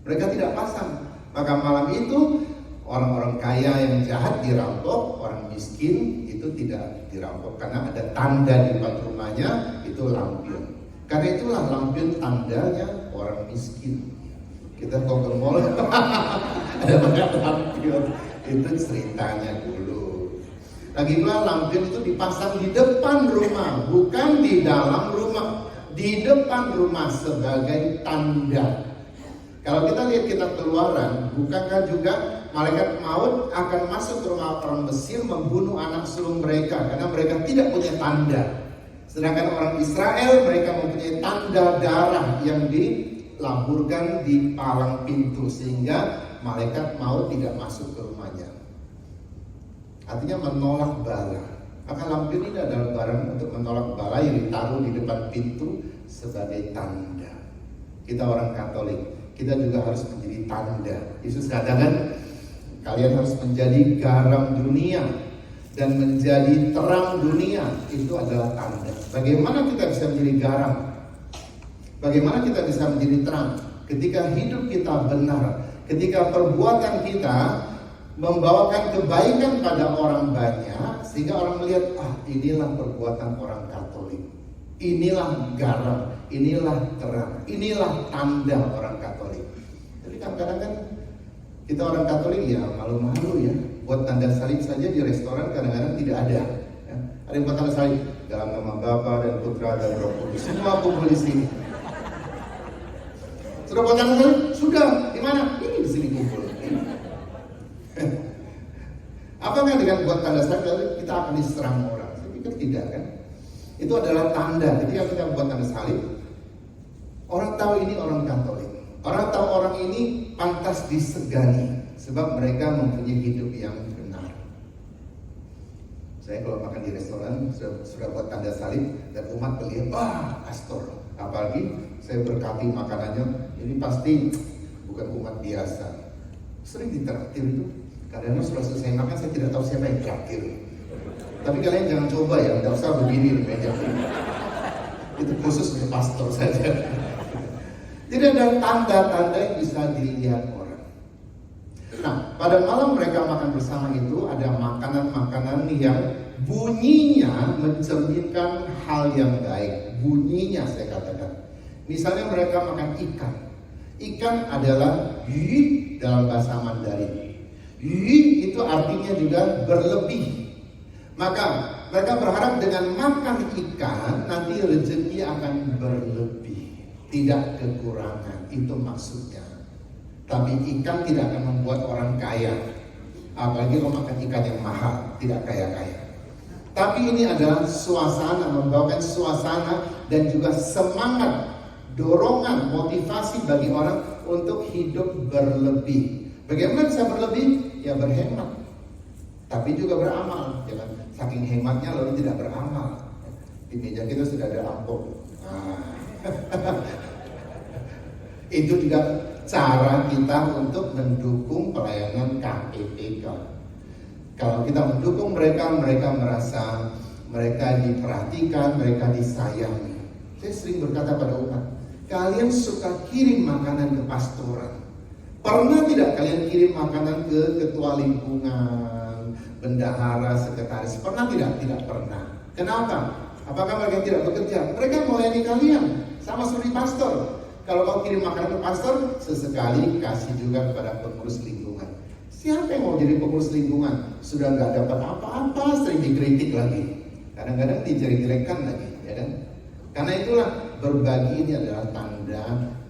Speaker 7: Mereka tidak pasang. Maka malam itu orang-orang kaya yang jahat dirampok, orang miskin itu tidak dirampok. Karena ada tanda di depan rumahnya, itu lampion. Karena itulah lampion tandanya orang miskin. Kita kok ke mall, ada banyak lampion. Itu ceritanya dulu. Lagi pula lampion itu dipasang di depan rumah, bukan di dalam rumah. Di depan rumah sebagai tanda. Kalau kita lihat kitab Keluaran, bukankah juga malaikat maut akan masuk ke rumah orang Mesir membunuh anak sulung mereka karena mereka tidak punya tanda. Sedangkan orang Israel mereka mempunyai tanda darah yang dilaburkan di palang pintu sehingga malaikat maut tidak masuk ke rumahnya. Artinya menolak bala. Maka lampion ini adalah barang untuk menolak bala yang ditaruh di depan pintu sebagai tanda. Kita orang Katolik, kita juga harus menjadi tanda. Yesus katakan, kalian harus menjadi garam dunia dan menjadi terang dunia. Itu adalah tanda. Bagaimana kita bisa menjadi garam? Bagaimana kita bisa menjadi terang? Ketika hidup kita benar, ketika perbuatan kita membawakan kebaikan pada orang banyak, sehingga orang melihat, inilah perbuatan orang Katolik, inilah garam, inilah terang, inilah tanda orang Katolik. Jadi kadang-kadang kan kita orang Katolik ya malu-malu ya, buat tanda salib saja di restoran kadang-kadang tidak ada. Ya. Ada yang buat tanda salib dalam nama Bapa dan Putra dan Roh Kudus. Semua kumpul di sini. Sudah buat tanda salib? Sudah. Di mana? Ini di sini kumpul. Apakah dengan buat tanda salib kita akan diserang orang? Saya pikir tidak kan. Itu adalah tanda ketika kita buat tanda salib. Orang tahu ini orang Katolik. Orang tahu orang ini pantas disegani sebab mereka mempunyai hidup yang benar. Saya kalau makan di restoran sudah buat tanda salib dan umat melihat, wah pastor. Apalagi saya berkati makanannya, ini pasti bukan umat biasa. Sering ditraktir itu. Kadang-kadang setelah selesai makan saya tidak tahu siapa yang traktir. Tapi kalian jangan coba ya, tidak usah berdiri di meja. Itu khusus untuk pastor saja. Jadi ada tanda-tanda yang bisa dilihat orang. Nah, pada malam mereka makan bersama itu ada makanan-makanan yang bunyinya mencerminkan hal yang baik. Bunyinya saya katakan. Misalnya mereka makan ikan. Ikan adalah yi dalam bahasa Mandarin. Yi itu artinya juga berlebih. Maka mereka berharap dengan makan ikan nanti rezeki akan berlebih. Tidak kekurangan, itu maksudnya. Tapi ikan tidak akan membuat orang kaya. Apalagi kalau makan ikan yang mahal, tidak kaya-kaya. Tapi ini adalah suasana, membawakan suasana dan juga semangat, dorongan, motivasi bagi orang untuk hidup berlebih. Bagaimana bisa berlebih? Ya berhemat. Tapi juga beramal. Jangan saking hematnya lalu tidak beramal. Di meja kita sudah ada amplop. Itu juga cara kita untuk mendukung pelayanan KPPK. Kalau kita mendukung mereka, mereka merasa mereka diperhatikan, mereka disayangi. Saya sering berkata pada umat, kalian suka kirim makanan ke pastoran. Pernah tidak kalian kirim makanan ke ketua lingkungan, bendahara, sekretaris? Pernah tidak? Tidak pernah. Kenapa? Apakah mereka tidak bekerja? Mereka melayani kalian, sama seperti pastor. Kalau kau kirim makanan ke pastor, sesekali kasih juga kepada pengurus lingkungan. Siapa yang mau jadi pengurus lingkungan? Sudah nggak dapat apa-apa, sering dikritik lagi. Kadang-kadang dijelek-jelekan lagi, ya kan? Karena itulah berbagi ini adalah tanda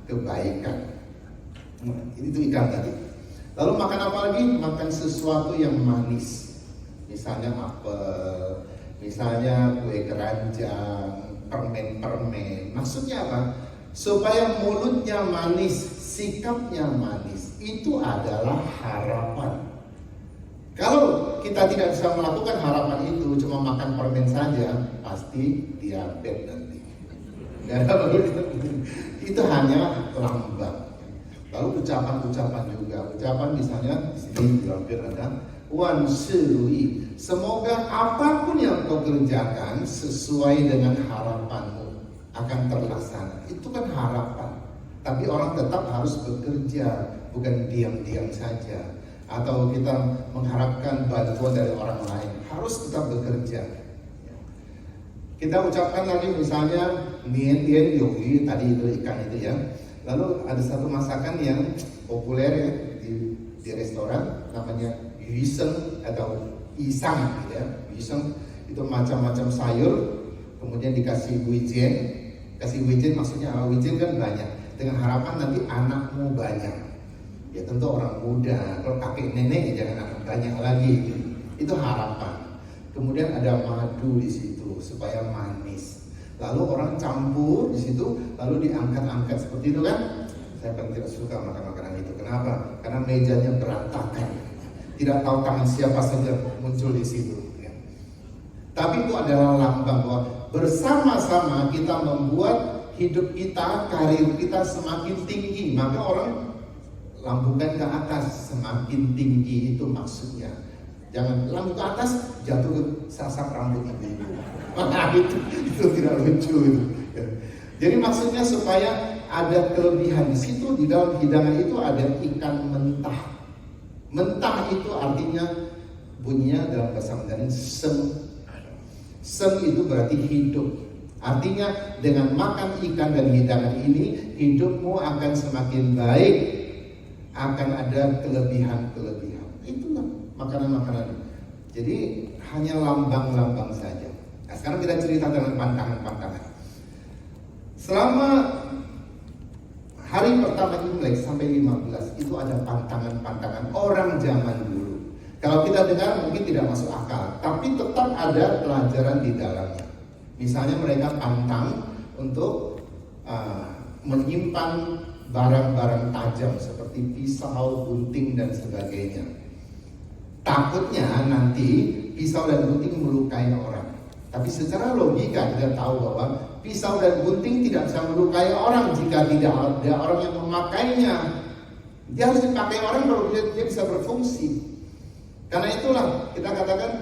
Speaker 7: kebaikan. Itu ikan tadi. Lalu makan apa lagi? Makan sesuatu yang manis. Misalnya apel, misalnya kue keranjang, permen-permen. Maksudnya apa? Supaya mulutnya manis, sikapnya manis. Itu adalah harapan. Kalau kita tidak bisa melakukan harapan itu, cuma makan permen saja, pasti diabetes nanti. Itu hanya lambang. Lalu ucapan-ucapan juga. Ucapan misalnya di sini dilampir ada Wan Sirui. Semoga apapun yang kau kerjakan sesuai dengan harapanmu akan terlaksana. Itu kan harapan. Tapi orang tetap harus bekerja, bukan diam-diam saja. Atau kita mengharapkan bantuan dari orang lain. Harus tetap bekerja. Kita ucapkan lagi misalnya Nien Tien Yogi, tadi itu ikan itu ya. Lalu ada satu masakan yang populer ya di restoran, namanya Yuseng atau Isang ya. Yuseng itu macam-macam sayur, kemudian dikasih wijen. Kasih wijen maksudnya wijen kan banyak, dengan harapan nanti anakmu banyak. Ya tentu orang muda, kalau kakek nenek ya jangan anak banyak lagi. Itu harapan. Kemudian ada madu di situ supaya manis. Lalu orang campur di situ, lalu diangkat-angkat seperti itu kan? Saya paling tidak suka makan makanan itu. Kenapa? Karena mejanya berantakan. Tidak tahu tangan siapa saja muncul di situ. Ya. Tapi itu adalah lambang bahwa bersama-sama kita membuat hidup kita, karir kita semakin tinggi. Maka orang lambungkan ke atas, semakin tinggi itu maksudnya. Jangan lambung ke atas, jatuh ke sasak rambut ibu-ibu. itu tidak lucu itu. Jadi maksudnya supaya ada kelebihan di situ, di dalam hidangan itu ada ikan mentah. Mentah itu artinya bunyinya dalam bahasa Mandarin seng. Seng itu berarti hidup. Artinya dengan makan ikan dan hidangan ini, hidupmu akan semakin baik, akan ada kelebihan-kelebihan. Itulah makanan-makanan. Jadi hanya lambang-lambang saja. Nah, sekarang kita cerita tentang pantangan-pantangan. Selama hari pertama Imlek sampai 15 itu ada pantangan-pantangan orang zaman dulu. Kalau kita dengar mungkin tidak masuk akal, tapi tetap ada pelajaran di dalamnya. Misalnya mereka pantang untuk menyimpan barang-barang tajam seperti pisau, gunting dan sebagainya. Takutnya nanti pisau dan gunting melukai orang. Tapi secara logika kita tahu bahwa pisau dan gunting tidak bisa melukai orang jika tidak ada orang yang memakainya. Dia harus dipakai orang kalau dia bisa berfungsi. Karena itulah kita katakan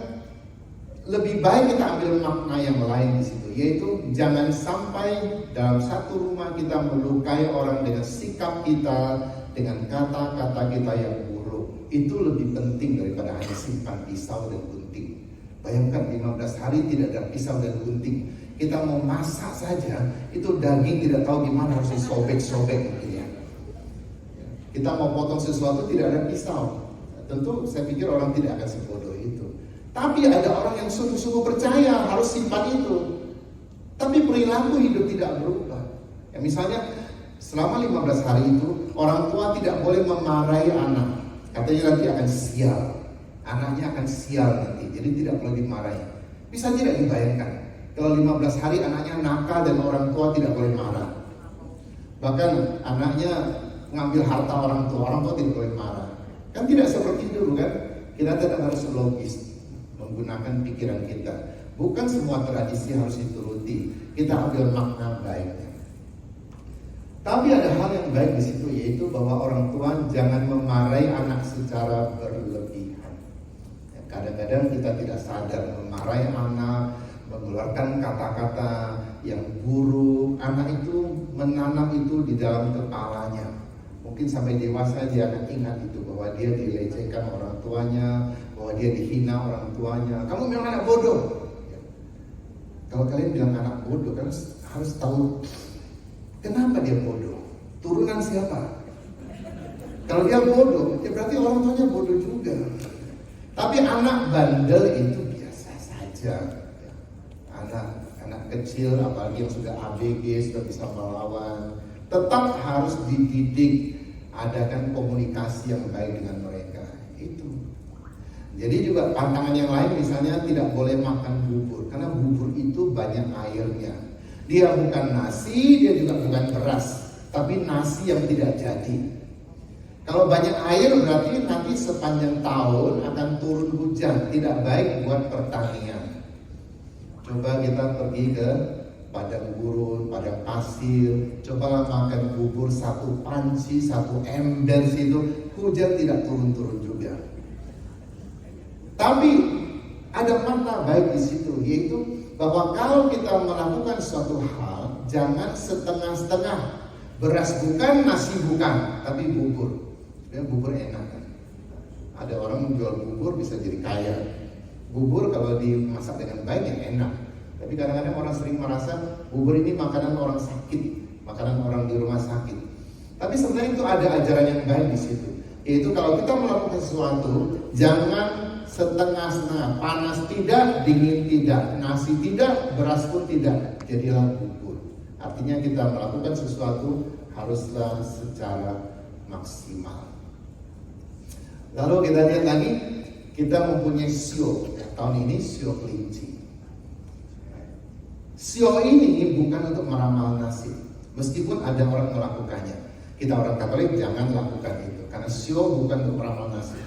Speaker 7: lebih baik kita ambil makna yang lain di situ, yaitu jangan sampai dalam satu rumah kita melukai orang dengan sikap kita, dengan kata-kata kita yang buruk. Itu lebih penting daripada hanya simpan pisau dan gunting. Bayangkan 15 hari tidak ada pisau dan gunting. Kita mau masak saja, itu daging tidak tahu gimana harus disobek-sobek gitu ya. Kita mau potong sesuatu tidak ada pisau. Tentu saya pikir orang tidak akan sebodoh itu. Tapi ada orang yang sungguh-sungguh percaya harus simpan itu. Tapi perilaku hidup tidak berubah. Ya, misalnya selama 15 hari itu orang tua tidak boleh memarahi anak. Katanya nanti akan sial. Anaknya akan sial nanti. Jadi tidak boleh dimarahi. Bisa tidak dibayangkan kalau 15 hari anaknya nakal dan orang tua tidak boleh marah. Bahkan anaknya mengambil harta orang tua tidak boleh marah. Kan tidak seperti dulu kan? Kita tetap harus logis, menggunakan pikiran kita. Bukan semua tradisi harus dituruti. Kita ambil makna baiknya. Tapi ada hal yang baik di situ, yaitu bahwa orang tua jangan memarahi anak secara berlebihan. Kadang-kadang kita tidak sadar memarahi anak, mengeluarkan kata-kata yang buruk. Anak itu menanam itu di dalam kepalanya. Mungkin sampai dewasa dia akan ingat itu, bahwa dia dilecehkan orang tuanya, bahwa dia dihina orang tuanya. Kamu bilang anak bodoh. Ya. Kalau kalian bilang anak bodoh, kan harus tahu kenapa dia bodoh. Turunan siapa? Kalau dia bodoh, ya berarti orang tuanya bodoh juga. Tapi anak bandel itu biasa saja. Ya. Anak kecil, apalagi yang sudah ABG, sudah bisa melawan, tetap harus dididik. Adakan komunikasi yang baik dengan mereka. Itu. Jadi juga pantangan yang lain, misalnya tidak boleh makan bubur, karena bubur itu banyak airnya. Dia bukan nasi, dia juga bukan beras, tapi nasi yang tidak jadi. Kalau banyak air berarti nanti sepanjang tahun akan turun hujan, tidak baik buat pertanian. Coba kita pergi ke padang gurun, padang pasir, cobalah makan bubur satu panci, satu ember situ, hujan tidak turun-turun juga. Tapi ada makna baik di situ, yaitu bahwa kalau kita melakukan suatu hal, jangan setengah-setengah. Beras bukan, nasi bukan, tapi bubur. Ya, bubur enak kan. Ada orang menjual bubur bisa jadi kaya. Bubur kalau dimasak dengan baik ya enak. Tapi kadang-kadang orang sering merasa bubur ini makanan orang sakit, makanan orang di rumah sakit. Tapi sebenarnya itu ada ajaran yang baik di situ. Yaitu kalau kita melakukan sesuatu, jangan setengah-setengah, panas tidak, dingin tidak, nasi tidak, beras pun tidak, jadilah bubur. Artinya kita melakukan sesuatu haruslah secara maksimal. Lalu kita lihat lagi, kita mempunyai sio. Tahun ini sio kelinci. Sio ini bukan untuk meramal nasib, meskipun ada orang melakukannya. Kita orang Katolik jangan lakukan itu, karena sio bukan untuk meramal nasib.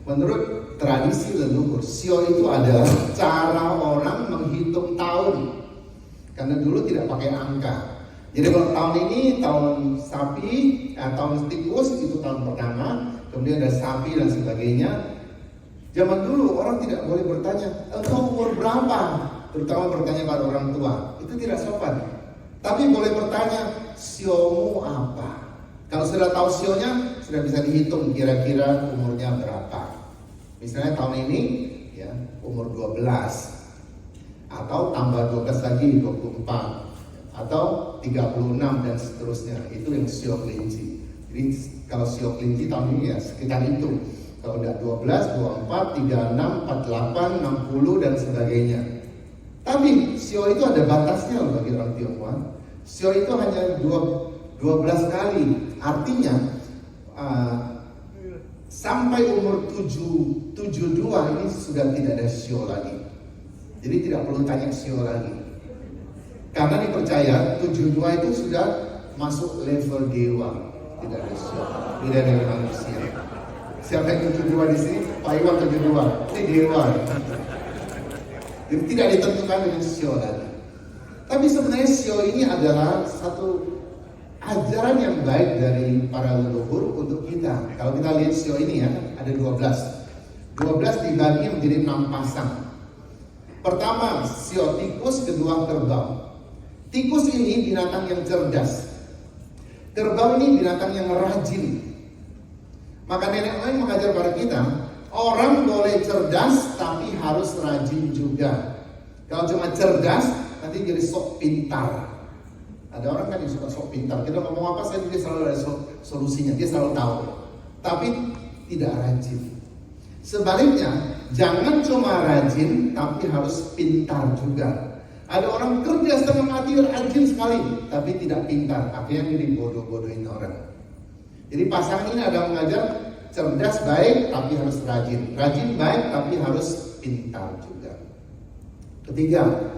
Speaker 7: Menurut tradisi leluhur, sio itu adalah cara orang menghitung tahun, karena dulu tidak pakai angka. Jadi kalau tahun ini tahun sapi, tahun tikus itu tahun pertama, kemudian ada sapi dan sebagainya. Zaman dulu orang tidak boleh bertanya, engkau umur berapa? Terutama bertanya pada orang tua, itu tidak sopan. Tapi boleh bertanya, siomu apa? Kalau sudah tahu sionya, sudah bisa dihitung kira-kira umurnya berapa. Misalnya tahun ini, ya umur 12, atau tambah 12 lagi 24, atau 36 dan seterusnya. Itu yang sio kelinci. Jadi kalau sio kelinci tahun ini ya sekitar itu. Kalau tidak 12, 24, 36, 48, 60 dan sebagainya. Tapi sio itu ada batasnya loh bagi orang Tionghoa. Sio itu hanya 12 kali. Artinya sampai umur 72 ini sudah tidak ada sio lagi. Jadi tidak perlu tanya sio lagi. Karena dipercaya 72 itu sudah masuk level dewa. Tidak ada sio, tidak ada manusia. Siapa yang 72 di sini? Pak Iwan 72. Ini dewa. Jadi tidak ditentukan dengan sio lagi. Tapi sebenarnya sio ini adalah satu ajaran yang baik dari para leluhur untuk kita. Kalau kita lihat sio ini ya, ada 12. 12 dibagi menjadi 6 pasang. Pertama, sio tikus, kedua kerbau. Tikus ini binatang yang cerdas. Kerbau ini binatang yang rajin. Maka nenek moyang mengajar pada kita, orang boleh cerdas tapi harus rajin juga. Kalau cuma cerdas, nanti jadi sok pintar. Ada orang kan yang suka sok pintar. Kita ngomong apa saja dia selalu ada solusinya, dia selalu tahu. Tapi tidak rajin. Sebaliknya, jangan cuma rajin tapi harus pintar juga. Ada orang kerja setengah mati rajin sekali, tapi tidak pintar. Akhirnya jadi bodoh-bodohin orang. Jadi pasangan ini ada mengajar cerdas baik tapi harus rajin. Rajin baik tapi harus pintar juga. Ketiga,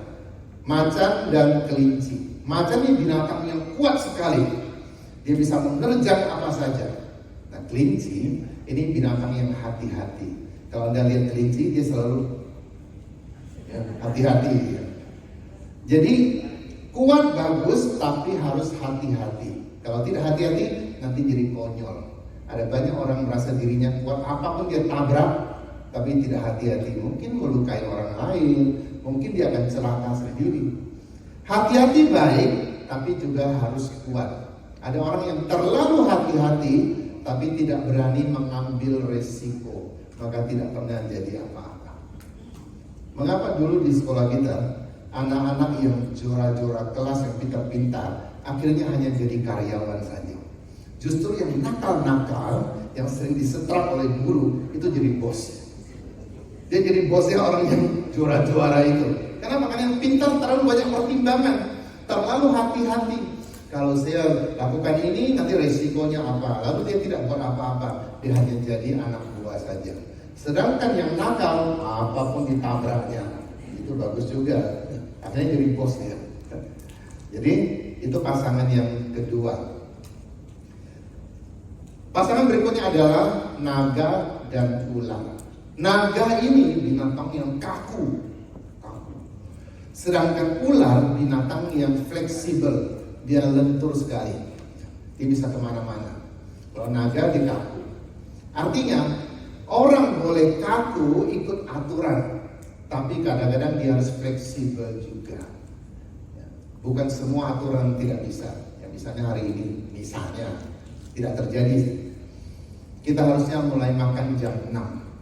Speaker 7: macan dan kelinci. Macan ini binatang yang kuat sekali. Dia bisa menerjang apa saja. Nah, kelinci ini binatang yang hati-hati. Kalau Anda lihat kelinci, dia selalu hati-hati. Jadi kuat bagus tapi harus hati-hati. Kalau tidak hati-hati nanti jadi konyol. Ada banyak orang merasa dirinya kuat, apapun dia tabrak tapi tidak hati-hati. Mungkin melukai orang lain, mungkin dia akan celaka sendiri. Hati-hati baik tapi juga harus kuat. Ada orang yang terlalu hati-hati tapi tidak berani mengambil resiko, maka tidak pernah jadi apa-apa. Mengapa dulu di sekolah kita anak-anak yang juara-juara kelas yang pintar-pintar akhirnya hanya jadi karyawan saja. Justru yang nakal-nakal yang sering disetrap oleh guru itu jadi bos. Dia jadi bosnya orang yang juara-juara itu. Karena makanya yang pintar terlalu banyak pertimbangan, terlalu hati-hati. Kalau saya lakukan ini nanti resikonya apa? Lalu dia tidak buat apa-apa, dia hanya jadi anak buah saja. Sedangkan yang nakal apapun ditabraknya, itu bagus juga. Akhirnya jadi bos dia. Jadi itu pasangan yang kedua. Pasangan berikutnya adalah naga dan ular. Naga ini binatang yang kaku. Sedangkan ular binatang yang fleksibel. Dia lentur sekali. Dia bisa kemana-mana. Kalau naga dia kaku. Artinya orang boleh kaku ikut aturan, tapi kadang-kadang dia harus fleksibel juga. Bukan semua aturan tidak bisa. Ya, misalnya hari ini, misalnya tidak terjadi. Kita harusnya mulai makan jam 6.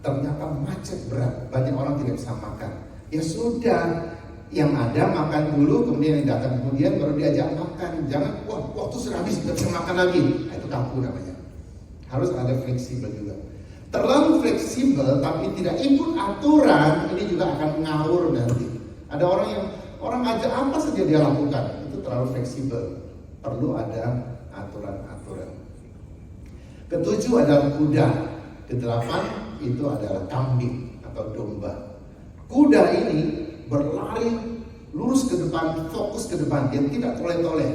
Speaker 7: Ternyata macet berat, banyak orang tidak bisa makan. Ya sudah, yang ada makan dulu, kemudian yang datang kemudian baru diajak makan. Jangan, wah waktu sudah habis, tidak bisa makan lagi. Nah, itu kaku namanya. Harus ada fleksibel juga. Terlalu fleksibel tapi tidak ikut aturan, ini juga akan ngawur nanti. Ada orang ngajak apa saja dia lakukan, itu terlalu fleksibel. Perlu ada aturan-aturan. Ketujuh adalah kuda. Kedelapan itu adalah kambing atau domba. Kuda ini berlari lurus ke depan, fokus ke depan, dia tidak toleh-toleh.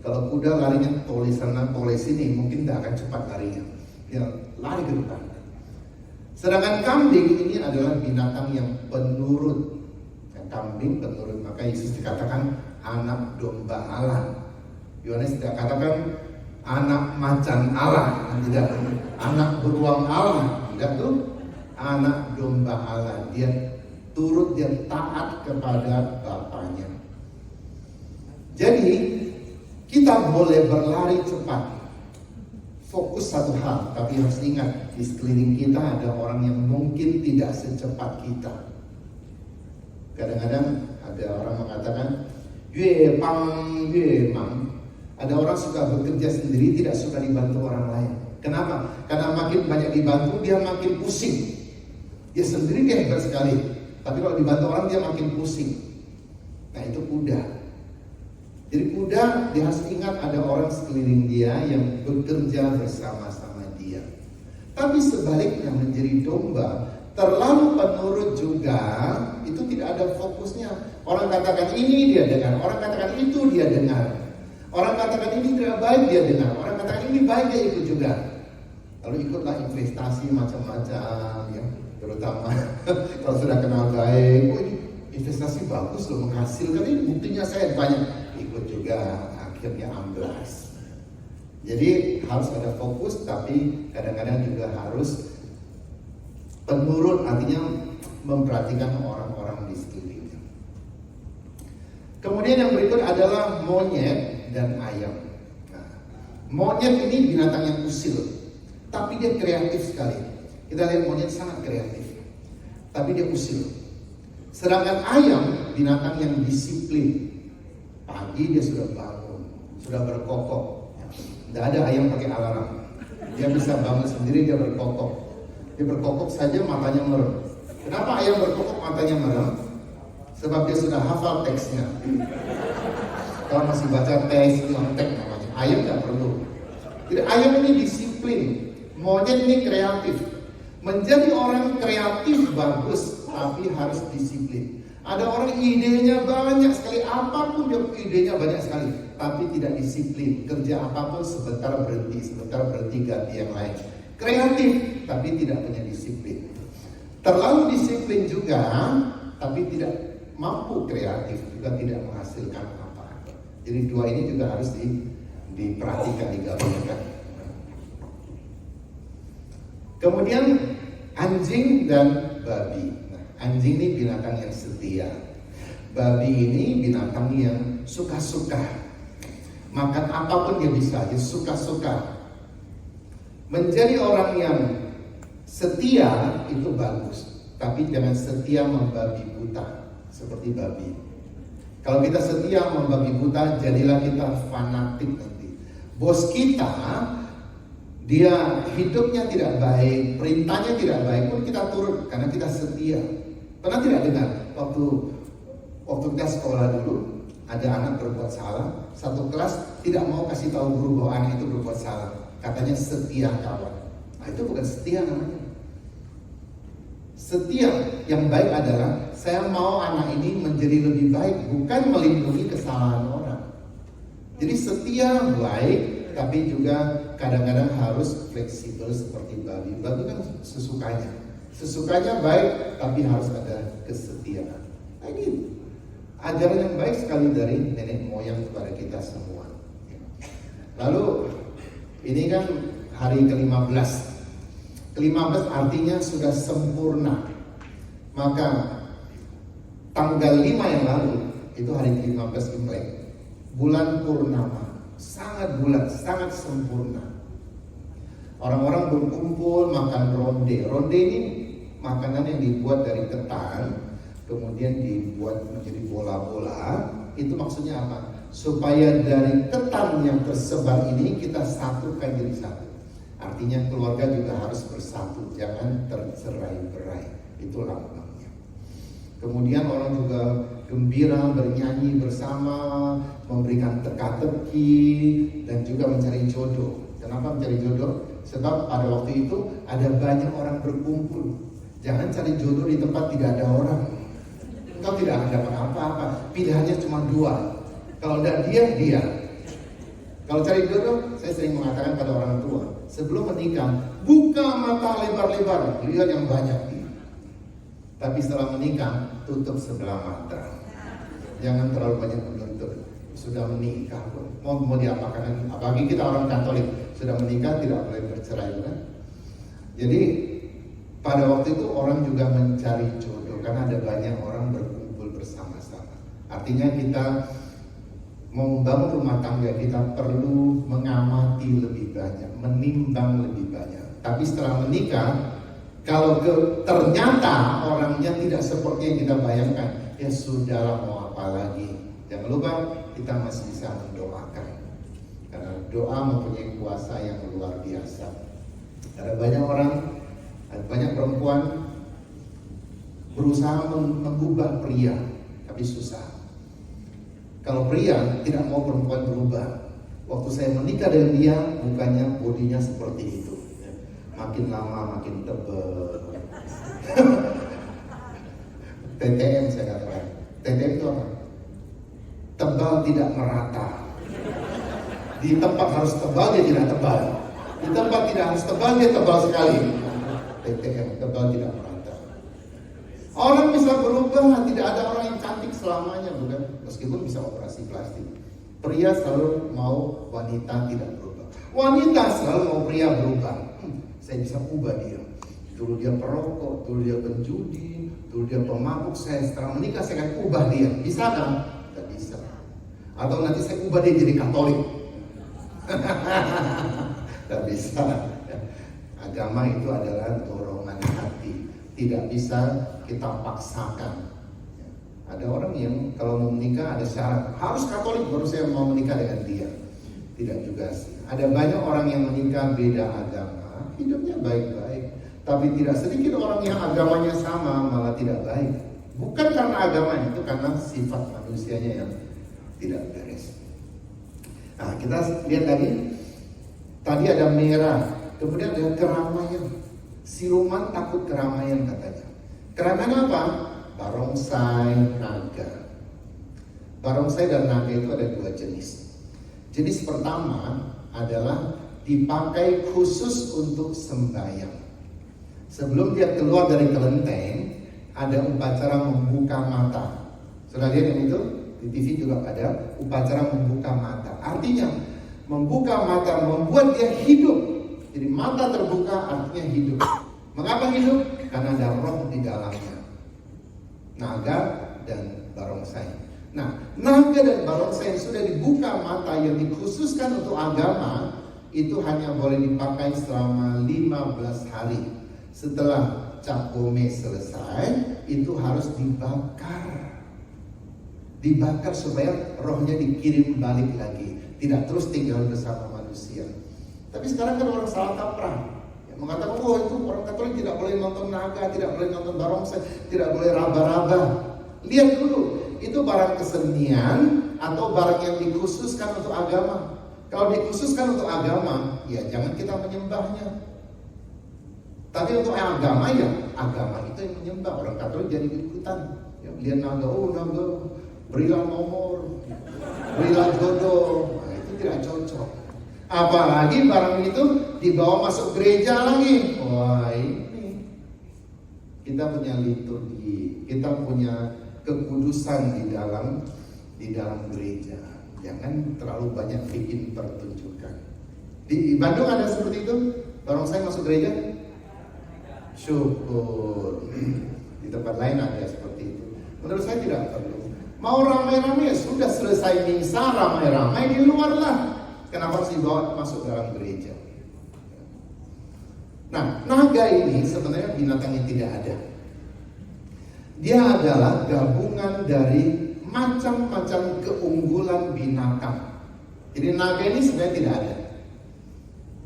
Speaker 7: Kalau kuda larinya toleh sana, toleh sini, mungkin tidak akan cepat larinya. Dia lari ke depan. Sedangkan kambing ini adalah binatang yang penurut. Kambing penurut, maka Yesus dikatakan anak domba Allah. Yohanes tidak katakan anak macan Allah, tidak anak beruang Allah, tidak tuh anak domba Allah. Dia turut, dia taat kepada bapaknya. Jadi kita boleh berlari cepat, fokus satu hal, tapi harus ingat di sekeliling kita ada orang yang mungkin tidak secepat kita. Kadang-kadang ada orang mengatakan yue pang yue mang. Ada orang suka bekerja sendiri, tidak suka dibantu orang lain. Kenapa? Karena makin banyak dibantu dia makin pusing. Dia sendiri dia hebat sekali, tapi kalau dibantu orang dia makin pusing. Nah itu kuda. Jadi kuda dia harus ingat ada orang sekeliling dia yang bekerja bersama-sama dia. Tapi sebaliknya menjadi domba terlalu penurut juga, itu tidak ada fokusnya. Orang katakan ini dia dengar, orang katakan itu dia dengar. Orang katakan ini tidak baik dia dengar, orang katakan ini baik dia ikut juga. Lalu ikutlah investasi macam-macam ya, terutama kalau sudah kenal baik, oh ini investasi bagus loh, menghasilkan, ini buktinya saya banyak, ikut juga, akhirnya amblas. Jadi harus ada fokus, tapi kadang-kadang juga harus penurut, artinya memperhatikan orang-orang di sekelilingnya. Kemudian yang berikut adalah monyet dan ayam. Nah, monyet ini binatang yang usil, tapi dia kreatif sekali. Kita lihat monyet sangat kreatif, tapi dia usil. Sedangkan ayam binatang yang disiplin. Pagi dia sudah bangun, sudah berkokok. Tidak ada ayam pakai alarm. Dia bisa bangun sendiri, dia berkokok. Dia berkokok saja matanya merem. Kenapa ayam berkokok matanya merem? Sebab dia sudah hafal teksnya. Kalau masih baca teks, nyontek namanya. Ayam nggak perlu. Jadi ayam ini disiplin. Monyet ini kreatif. Menjadi orang kreatif bagus, tapi harus disiplin. Ada orang idenya banyak sekali, apapun dia idenya banyak sekali, tapi tidak disiplin. Kerja apapun sebentar berhenti ganti yang lain. Kreatif, tapi tidak punya disiplin. Terlalu disiplin juga, tapi tidak mampu kreatif, juga tidak menghasilkan apa-apa. Jadi dua ini juga harus diperhatikan, digabungkan. Kemudian anjing dan babi. Nah, anjing ini binatang yang setia. Babi ini binatang yang suka-suka. Makan apapun dia bisa, dia suka-suka. Menjadi orang yang setia itu bagus, tapi jangan setia membabi buta seperti babi. Kalau kita setia membabi buta, jadilah kita fanatik nanti. Bos kita, dia hidupnya tidak baik, perintahnya tidak baik pun kita turut karena kita setia. Pernah tidak dengar waktu kita sekolah dulu, ada anak berbuat salah, satu kelas tidak mau kasih tahu guru bahwa anak itu berbuat salah. Katanya setia kawan. Nah, itu bukan setia namanya. Setia yang baik adalah saya mau anak ini menjadi lebih baik, bukan melindungi kesalahan orang. Jadi setia baik, tapi juga kadang-kadang harus fleksibel seperti babi. Babi kan sesukanya. Sesukanya baik, tapi harus ada kesetiaan. Nah, ini ajaran yang baik sekali dari nenek moyang kepada kita semua. Lalu ini kan hari ke-15. Ke-15 artinya sudah sempurna. Maka tanggal 5 yang lalu itu hari ke-15 Imlek. Bulan purnama, sangat bulan, sangat sempurna. Orang-orang berkumpul makan ronde. Ronde ini makanan yang dibuat dari ketan, kemudian dibuat menjadi bola-bola. Itu maksudnya apa? Supaya dari ketan yang tersebar ini kita satukan jadi satu. Artinya keluarga juga harus bersatu, jangan tercerai-berai. Itulah maknanya. Kemudian orang juga gembira bernyanyi bersama, memberikan teka-teki dan juga mencari jodoh. Kenapa mencari jodoh? Sebab pada waktu itu ada banyak orang berkumpul. Jangan cari jodoh di tempat tidak ada orang. Engkau tidak akan dapat apa-apa. Pilihannya cuma dua. Kalau tidak dia. Kalau cari jodoh, saya sering mengatakan pada orang tua, sebelum menikah, buka mata lebar-lebar, lihat yang banyak. Tapi setelah menikah, tutup sebelah mata. Jangan terlalu banyak menuntut. Sudah menikah, mau diapakan lagi? Apalagi kita orang Katolik, sudah menikah tidak boleh bercerai, kan? Jadi pada waktu itu orang juga mencari jodoh karena ada banyak orang berkumpul bersama-sama. Artinya kita membangun rumah tangga, kita perlu mengamati lebih banyak, menimbang lebih banyak. Tapi setelah menikah, kalau ternyata orangnya tidak seperti yang kita bayangkan, ya sudahlah, mau apa lagi. Jangan lupa kita masih bisa mendoakan, karena doa mempunyai kuasa yang luar biasa. Ada banyak orang, ada banyak perempuan berusaha mengubah pria, tapi susah. Kalau pria tidak mau perempuan berubah, waktu saya menikah dengan dia, mukanya, bodinya seperti itu. Makin lama makin tebal. TTM saya katakan. TTM itu apa? Tebal tidak merata. Di tempat harus tebal, dia tidak tebal. Di tempat tidak harus tebal, dia tebal sekali. TTM, tebal tidak merata. Orang bisa berubah, tidak ada orang yang cantik selamanya, bukan? Meskipun bisa operasi plastik. Pria selalu mau wanita tidak berubah. Wanita selalu mau pria berubah. Saya bisa ubah dia. Dulu dia perokok, dulu dia penjudi, dulu dia pemabuk. Saya setelah menikah saya akan ubah dia. Bisa kan? Tidak bisa. Atau nanti saya ubah dia jadi Katolik. Tidak bisa. Agama itu adalah dorongan hati. Tidak bisa kita paksakan. Ada orang yang kalau mau menikah ada syarat, harus Katolik baru saya mau menikah dengan dia. Tidak juga sih. Ada banyak orang yang menikah beda agama, hidupnya baik-baik. Tapi tidak sedikit orang yang agamanya sama malah tidak baik. Bukan karena agama itu, karena sifat manusianya yang tidak beres. Nah, kita lihat lagi. Tadi ada merah, kemudian ada keramaian. Siluman takut keramaian katanya. Keramaian apa? Barongsai, naga. Barongsai dan naga itu ada dua jenis. Jenis pertama adalah dipakai khusus untuk sembahyang. Sebelum dia keluar dari kelenteng, ada upacara membuka mata. Sudah lihat yang itu? Di TV juga ada upacara membuka mata. Artinya membuka mata membuat dia hidup. Jadi mata terbuka artinya hidup. Mengapa hidup? Karena ada roh di dalamnya. Naga dan barongsai. Nah, naga dan barongsai yang sudah dibuka mata yang dikhususkan untuk agama itu hanya boleh dipakai selama 15 hari. Setelah cap gome selesai, itu harus dibakar. Dibakar supaya rohnya dikirim balik lagi, tidak terus tinggal bersama manusia. Tapi sekarang kan orang salah kaprah. Mengatakan, oh itu orang Katolik tidak boleh nonton naga, tidak boleh nonton barongsai, tidak boleh raba-raba. Lihat dulu, itu barang kesenian atau barang yang dikhususkan untuk agama. Kalau dikhususkan untuk agama, ya jangan kita menyembahnya. Tapi untuk agama ya, agama itu yang menyembah. Orang Katolik jadi ikutan. Ya, lihat naga, oh naga, berilah nomor, berilah jodoh. Nah, itu tidak cocok. Apalagi barang itu dibawa masuk gereja lagi. Wah, ini kita punya liturgi, kita punya kekudusan di dalam gereja. Jangan terlalu banyak bikin pertunjukan. Di Bandung ada seperti itu? Barongsai masuk gereja? Syukur. Di tempat lain ada seperti itu. Menurut saya tidak perlu. Mau ramai-ramai sudah selesai misa, ramai-ramai di luar lah. Kenapa harus dibawa masuk dalam gereja? Nah, naga ini sebenarnya binatang yang tidak ada. Dia adalah gabungan dari macam-macam keunggulan binatang. Jadi naga ini sebenarnya tidak ada.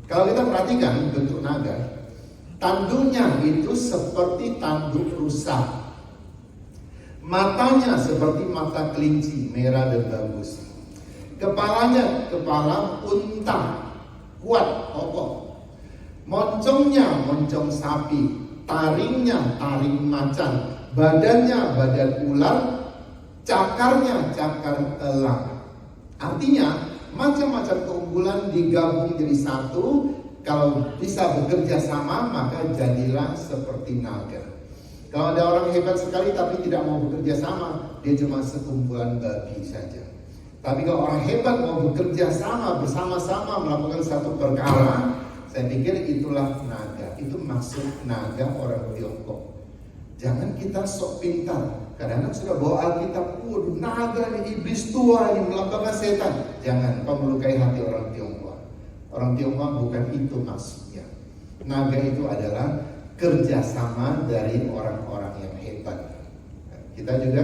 Speaker 7: Kalau kita perhatikan bentuk naga, tanduknya itu seperti tanduk rusa. Matanya seperti mata kelinci, merah dan bagus. Kepalanya kepala unta, kuat, kokoh. Moncongnya moncong sapi, taringnya taring macan, badannya badan ular, cakarnya cakar elang. Artinya macam-macam keunggulan digabung jadi satu. Kalau bisa bekerja sama maka jadilah seperti naga. Kalau ada orang hebat sekali tapi tidak mau bekerja sama, dia cuma sekumpulan babi saja. Tapi kalau orang hebat mau bekerja sama, bersama-sama melakukan satu perkara, saya pikir itulah naga. Itu maksud naga orang Tiongkok. Jangan kita sok pintar. Kadang-kadang sudah bawa Alkitab, waduh naga ini iblis tua yang melambangkan setan. Jangan kau melukai hati orang Tiongkok. Orang Tiongkok bukan itu maksudnya. Naga itu adalah kerjasama dari orang-orang yang hebat. Kita juga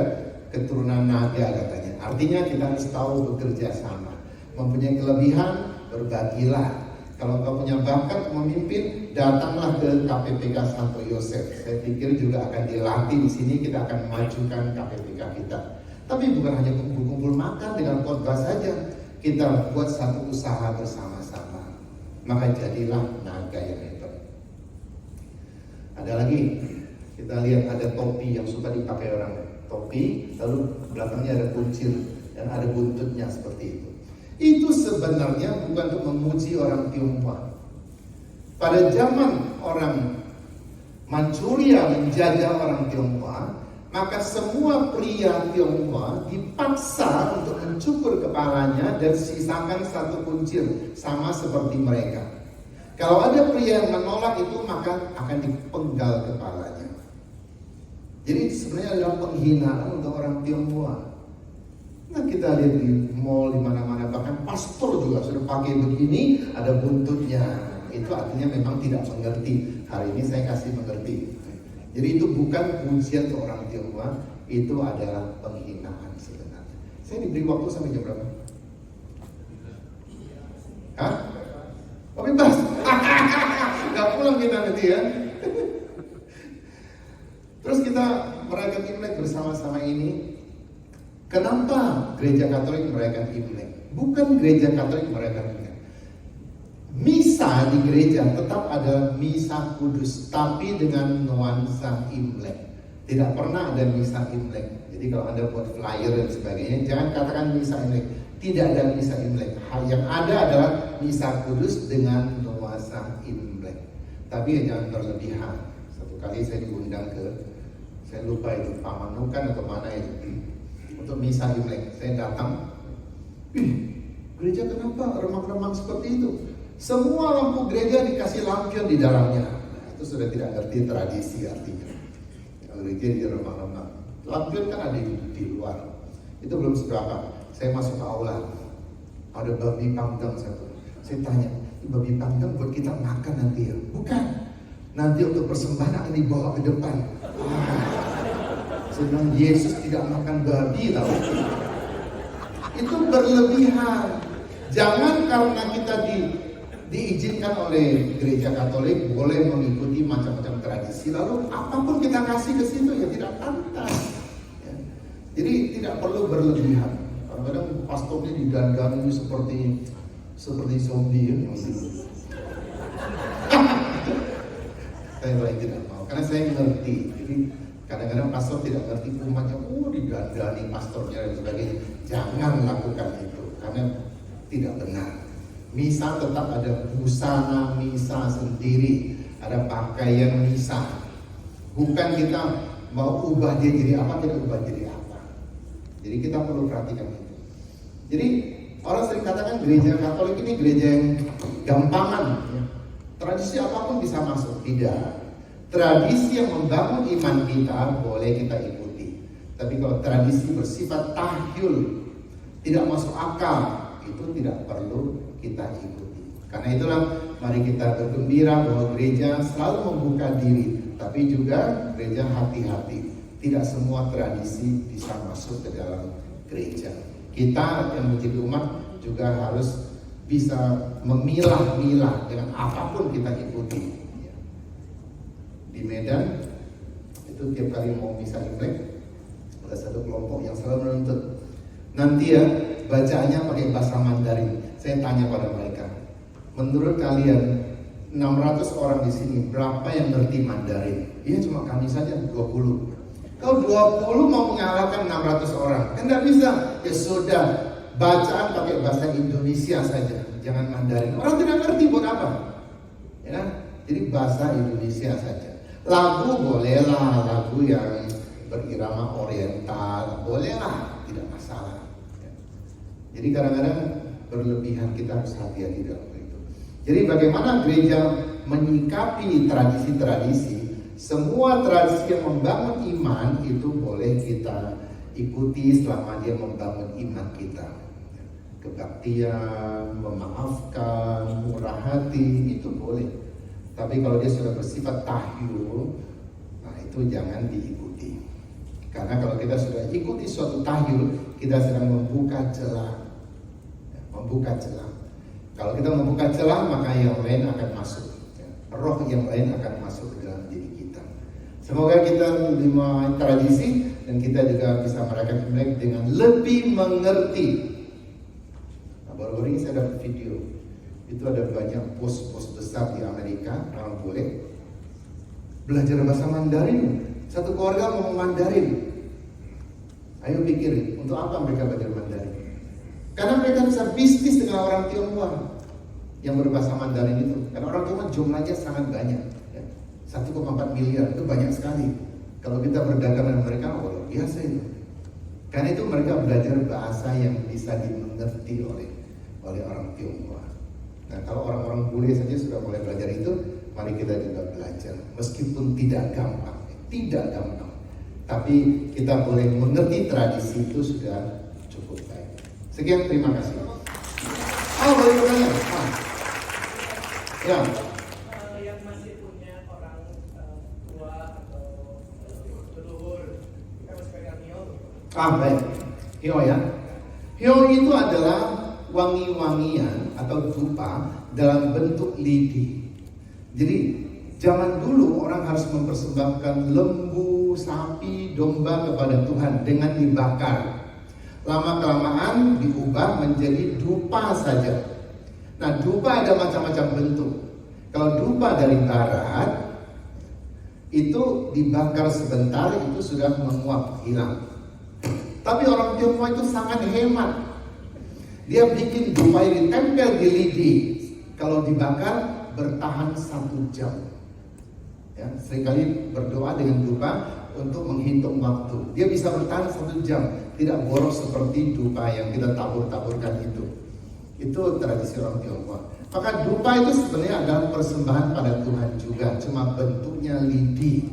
Speaker 7: keturunan naga katanya. Artinya kita harus tahu bekerja sama. Mempunyai kelebihan, berbagilah. Kalau kau punya bakat memimpin, datanglah ke KPPK Santo Yosef. Saya pikir juga akan dilatih di sini, kita akan memajukan KPPK kita. Tapi bukan hanya kumpul-kumpul makan dengan khotbah saja, kita buat satu usaha bersama-sama. Maka jadilah naga yang hebat. Ada lagi, kita lihat ada topi yang suka dipakai orang. Topi, lalu belakangnya ada kuncir dan ada buntutnya seperti itu. Itu sebenarnya bukan untuk memuji orang Tionghoa. Pada zaman orang Manchuria menjajah orang Tionghoa, maka semua pria Tionghoa dipaksa untuk mencukur kepalanya dan sisakan satu kuncir, sama seperti mereka. Kalau ada pria yang menolak itu, maka akan dipenggal kepalanya. Jadi sebenarnya adalah penghinaan untuk orang Tionghoa. Nah, kita lihat di mall di mana-mana, bahkan pastor juga sudah pakai begini, ada buntutnya. Itu artinya memang tidak mengerti. Hari ini saya kasih mengerti. Jadi itu bukan pujian untuk orang Tionghoa, itu adalah penghinaan sebenarnya. Saya diberi waktu sampai jam berapa? Hah? Oh, bebas. Gak pulang kita nanti ya. Terus kita merayakan Imlek bersama-sama ini. Kenapa gereja Katolik merayakan Imlek? Bukan gereja Katolik merayakan Imlek. Misa di gereja tetap ada misa kudus, tapi dengan nuansa Imlek. Tidak pernah ada misa Imlek. Jadi kalau Anda buat flyer dan sebagainya, jangan katakan misa Imlek. Tidak ada misa Imlek. Hal yang ada adalah misa kudus dengan nuansa Imlek. Tapi ya jangan berlebihan. Satu kali saya diundang saya lupa itu Pamanukan atau mana itu, untuk misa Imlek. Saya datang, gereja kenapa remang-remang seperti itu? Semua lampu gereja dikasih lampion di dalamnya. Itu sudah tidak ngerti tradisi artinya. Gereja di remang-remang. Lampion kan ada di luar. Itu belum seberapa. Saya masuk ke aula, ada babi panggang satu. Saya tanya, babi panggang buat kita makan nanti ya? Bukan. Nanti untuk persembahan akan dibawa ke depan. Sedang Yesus tidak makan babi tahu. Itu berlebihan. Jangan karena kita diizinkan oleh gereja Katolik boleh mengikuti macam-macam tradisi, lalu apapun kita kasih ke situ ya tidak pantas. Ya. Jadi tidak perlu berlebihan. Kadang-kadang pastornya didandani seperti zombie ya. Saya paling tidak mau, karena saya ngerti. Jadi kadang-kadang pastor tidak ngerti umatnya, didandani pastornya dan sebagainya. Jangan lakukan itu, karena tidak benar. Misa tetap ada busana misa sendiri, ada pakaian misa. Bukan kita mau ubah dia jadi apa, kita ubah jadi apa. Jadi kita perlu perhatikan itu. Jadi orang sering katakan gereja Katolik ini gereja yang gampangan. Ya. Tradisi apapun bisa masuk, tidak. Tradisi yang membangun iman kita boleh kita ikuti. Tapi kalau tradisi bersifat tahyul, tidak masuk akal, itu tidak perlu kita ikuti. Karena itulah mari kita bergembira bahwa gereja selalu membuka diri, tapi juga gereja hati-hati. Tidak semua tradisi bisa masuk ke dalam gereja. Kita yang menjadi umat juga harus bisa memilah-milah dengan apapun kita ikuti. Di Medan itu tiap kali mau misa Imlek ada satu kelompok yang selalu menuntut nanti ya bacaannya pakai bahasa Mandarin. Saya tanya pada mereka, menurut kalian 600 orang di sini berapa yang ngerti Mandarin? Iya cuma kami saja 20. Kalau 20 mau mengalahkan 600 orang kan nggak bisa. Ya sudah, bacaan pakai bahasa Indonesia saja, jangan Mandarin. Orang tidak ngerti buat apa, ya. Jadi bahasa Indonesia saja. Lagu bolehlah, lagu yang berirama oriental bolehlah, tidak masalah. Jadi kadang-kadang berlebihan, kita harus hati-hati dalam itu. Jadi bagaimana gereja menyikapi tradisi-tradisi? Semua tradisi yang membangun iman itu boleh kita ikuti selama dia membangun iman kita. Kebaktian, memaafkan, murah hati, itu boleh. Tapi kalau dia sudah bersifat tahyul, nah itu jangan diikuti. Karena kalau kita sudah ikuti suatu tahyul, kita sedang membuka celah. Kalau kita membuka celah, maka yang lain akan masuk. Roh yang lain akan masuk ke dalam diri kita. Semoga kita menerima tradisi dan kita juga bisa merayakan Imlek dengan lebih mengerti. Nah, baru-baru ini saya dapat video. Itu ada banyak pos-pos besar di Amerika, orang bule belajar bahasa Mandarin. Satu keluarga mau Mandarin. Ayo pikirin, untuk apa mereka belajar Mandarin? Karena mereka bisa bisnis dengan orang Tionghoa yang berbahasa Mandarin itu. Karena orang Tionghoa jumlahnya sangat banyak, ya. 1,4 miliar itu banyak sekali. Kalau kita berdagang dengan mereka, luar biasa itu. Karena itu mereka belajar bahasa yang bisa dimengerti oleh orang Tionghoa. Nah, kalau orang-orang bule saja sudah mulai belajar itu, mari kita juga belajar. Meskipun tidak gampang, tapi kita boleh mengerti tradisi itu sudah cukup baik. Sekian, terima kasih. Oh, boleh bertanya? Ya.
Speaker 8: Yang masih punya orang tua atau leluhur, kita masih pegang hio.
Speaker 7: Baik. Hio ya. Hio itu adalah wangi-wangian atau dupa dalam bentuk lidi. Jadi zaman dulu orang harus mempersembahkan lembu, sapi, domba kepada Tuhan dengan dibakar. Lama-kelamaan diubah menjadi dupa saja. Nah, dupa ada macam-macam bentuk. Kalau dupa dari barat itu dibakar sebentar itu sudah menguap, hilang. Tapi orang Tionghoa itu sangat hemat. Dia bikin dupa ini tempel di lidi. Kalau dibakar bertahan 1 jam. Ya, seringkali berdoa dengan dupa untuk menghitung waktu. Dia bisa bertahan 1 jam, tidak boros seperti dupa yang kita tabur-taburkan itu. Itu tradisi orang Tionghoa. Maka dupa itu sebenarnya adalah persembahan pada Tuhan juga, cuma bentuknya lidi.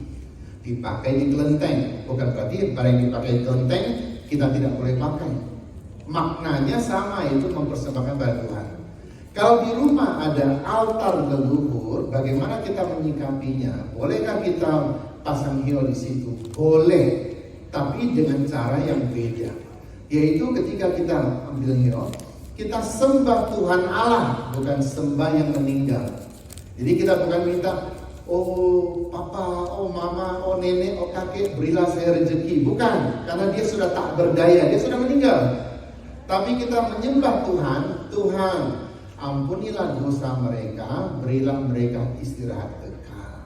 Speaker 7: Dipakai di kelenteng, bukan berarti barang yang dipakai di kelenteng kita tidak boleh pakai. Maknanya sama, itu mempersembahkan pada Tuhan. Kalau di rumah ada altar leluhur, bagaimana kita menyikapinya? Bolehkah kita pasang hio di situ? Boleh, tapi dengan cara yang beda. Yaitu ketika kita ambil hio, kita sembah Tuhan Allah, bukan sembah yang meninggal. Jadi kita bukan minta, oh papa, oh mama, oh nenek, oh kakek, berilah saya rezeki. Bukan, karena dia sudah tak berdaya, dia sudah meninggal. Tapi kita menyembah Tuhan, Tuhan, ampunilah dosa mereka, berilah mereka istirahat kekal.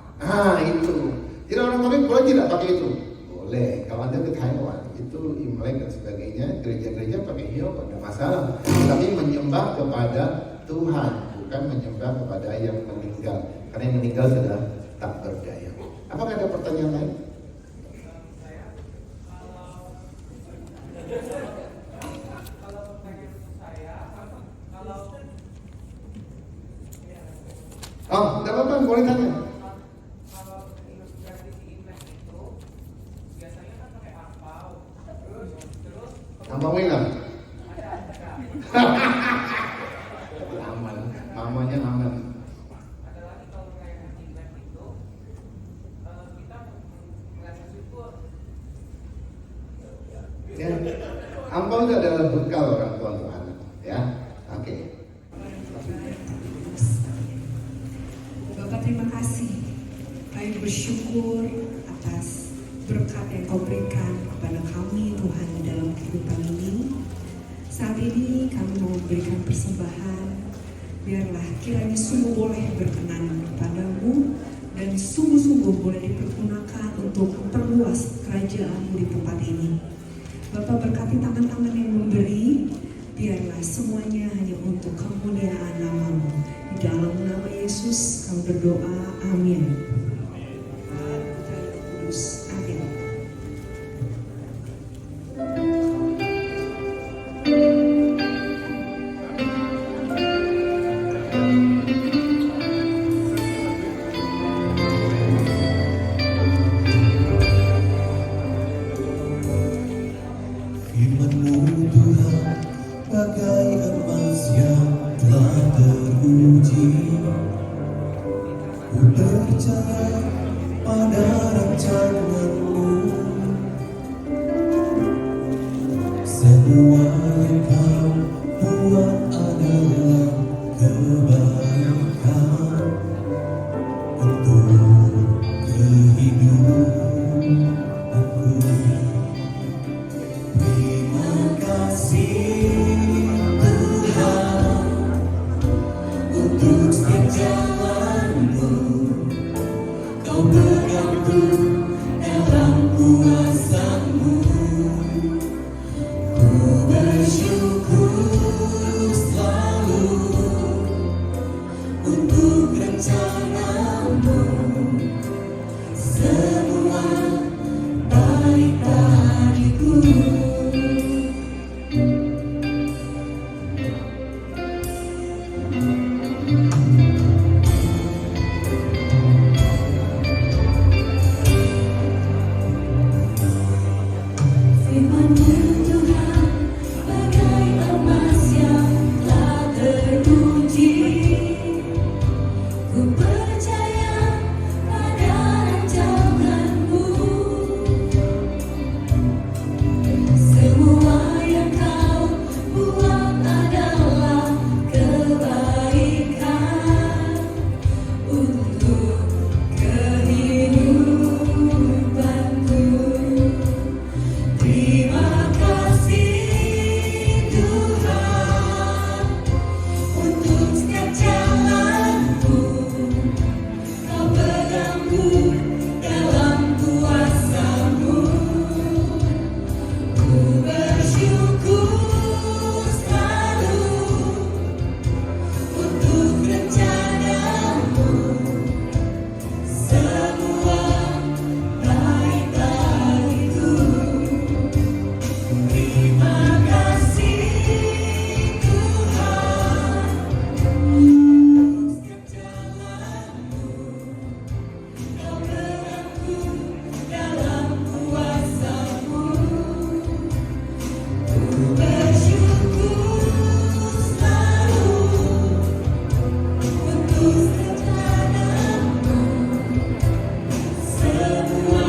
Speaker 7: Itu. Jadi orang Katolik boleh tidak pakai itu? Boleh. Kalau Anda ke Taiwan, itu Imlek dan sebagainya, gereja-gereja pakai hio, tidak ada masalah. Tapi menyembah kepada Tuhan, bukan menyembah kepada yang meninggal. Karena yang meninggal sudah tak berdaya. Apakah ada pertanyaan lain? Oh, tidak apa-apa, boleh tanya.
Speaker 8: Kalau ilustrasi di Imlek itu biasanya kan pakai angpau, terus
Speaker 7: Ampau hilang. Aman, mamanya aman.
Speaker 8: ada lagi kalau kayak Imlek itu kita merasa syukur.
Speaker 7: Ya, ampau itu adalah bekal orang tua untuk anak. Ya, oke.
Speaker 4: Bapak terima kasih. Kami bersyukur atas berkat yang kau berikan kepada kami Tuhan dalam kehidupan ini. Saat ini kami mau memberikan persembahan. Biarlah kiranya sungguh boleh berkenan kepadamu dan sungguh-sungguh boleh dipergunakan untuk memperluas kerajaan-Mu di tempat ini. Bapak berkati tangan-tangan yang memberi. Biarlah semuanya hanya untuk kemuliaan nama-Mu. Di dalam nama Yesus kami berdoa, amin. Bapa, Putra, dan Kudus, amin.
Speaker 6: Firman-Mu Tuhan bagai emas yang telah teruji. Ku percaya pada rancangan-Mu. Semua yang Kau buat adalah kebaikan untuk kehidupanku. Terima kasih Tuhan untuk setiap jalanmu. Kau bergantung dalam kuasa-Mu. Ku bersyukur selalu untuk rencana-Mu. Semua baik bagiku. Firman-Mu Tuhan bagai emas yang telah teruji. Ku percaya pada rancangan-Mu. Semua yang Kau buat adalah kebaikan untuk kehidupanku. Terima kasih Tuhan untuk setiap jalanku. Kau pegangku dalam kuasa-Mu. Ku bersyukur selalu untuk rencana-Mu. Semua baik bagiku. Terima kasih Tuhan untuk setiap jalanmu. Kau berangku dalam kuasa-Mu. Ku bersyukur selalu untuk rencana-Mu. Semua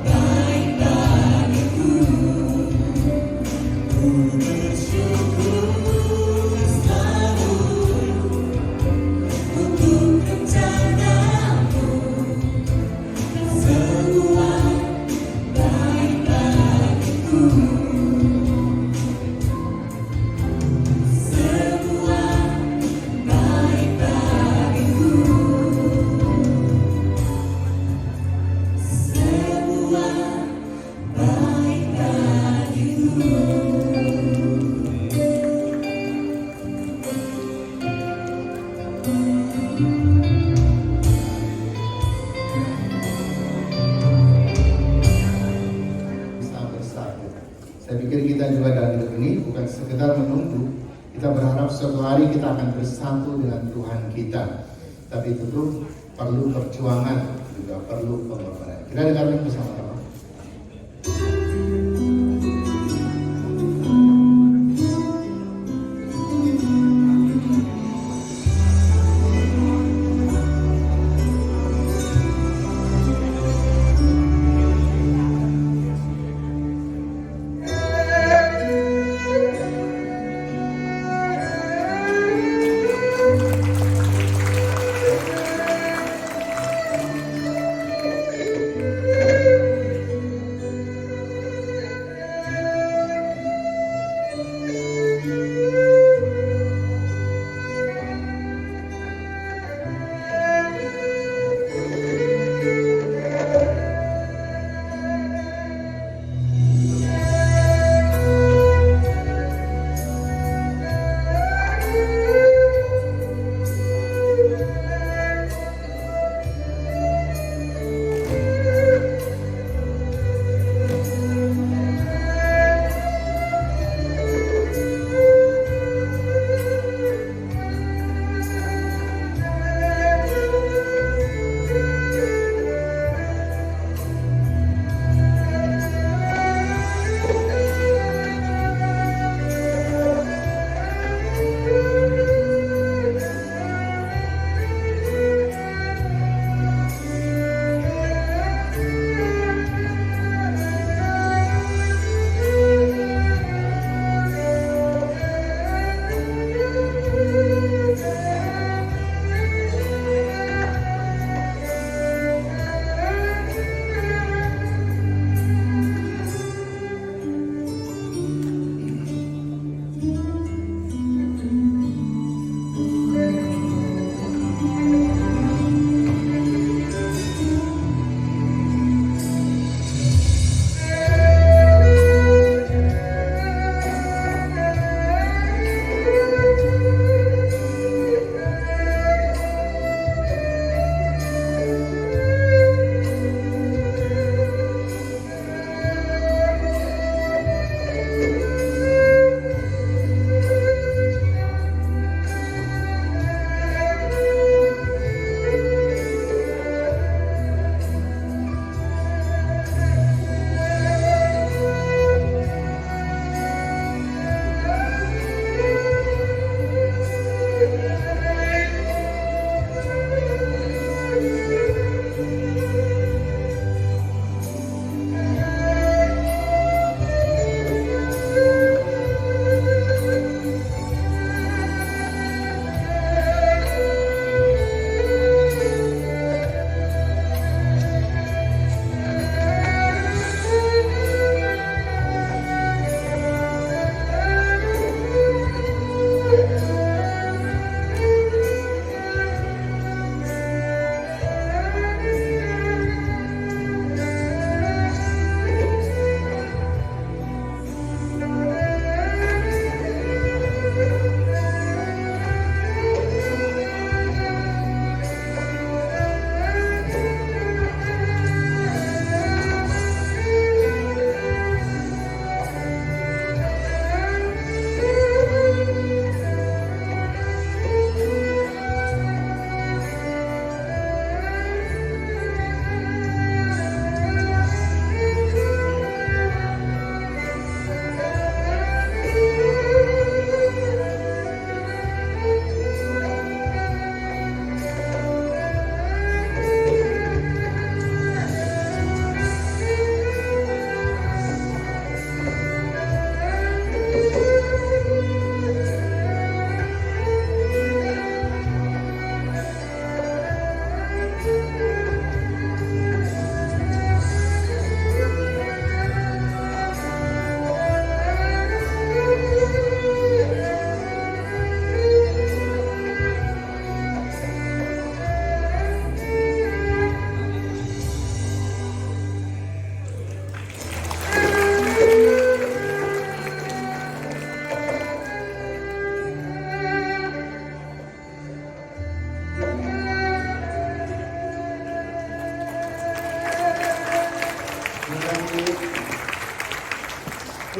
Speaker 6: baik bagiku. Ku bersyukur selalu untuk rencana-Mu. Semua baik bagiku. Semua baik bagiku. Semua baik bagiku.
Speaker 7: Bisa bersatu. Saya pikir kita juga dalam hidup ini bukan sekedar menunggu. Kita berharap suatu hari kita akan bersatu dengan Tuhan kita. Tapi tentu perlu perjuangan, juga perlu pengorbanan. Kita dengarkan bersama-sama.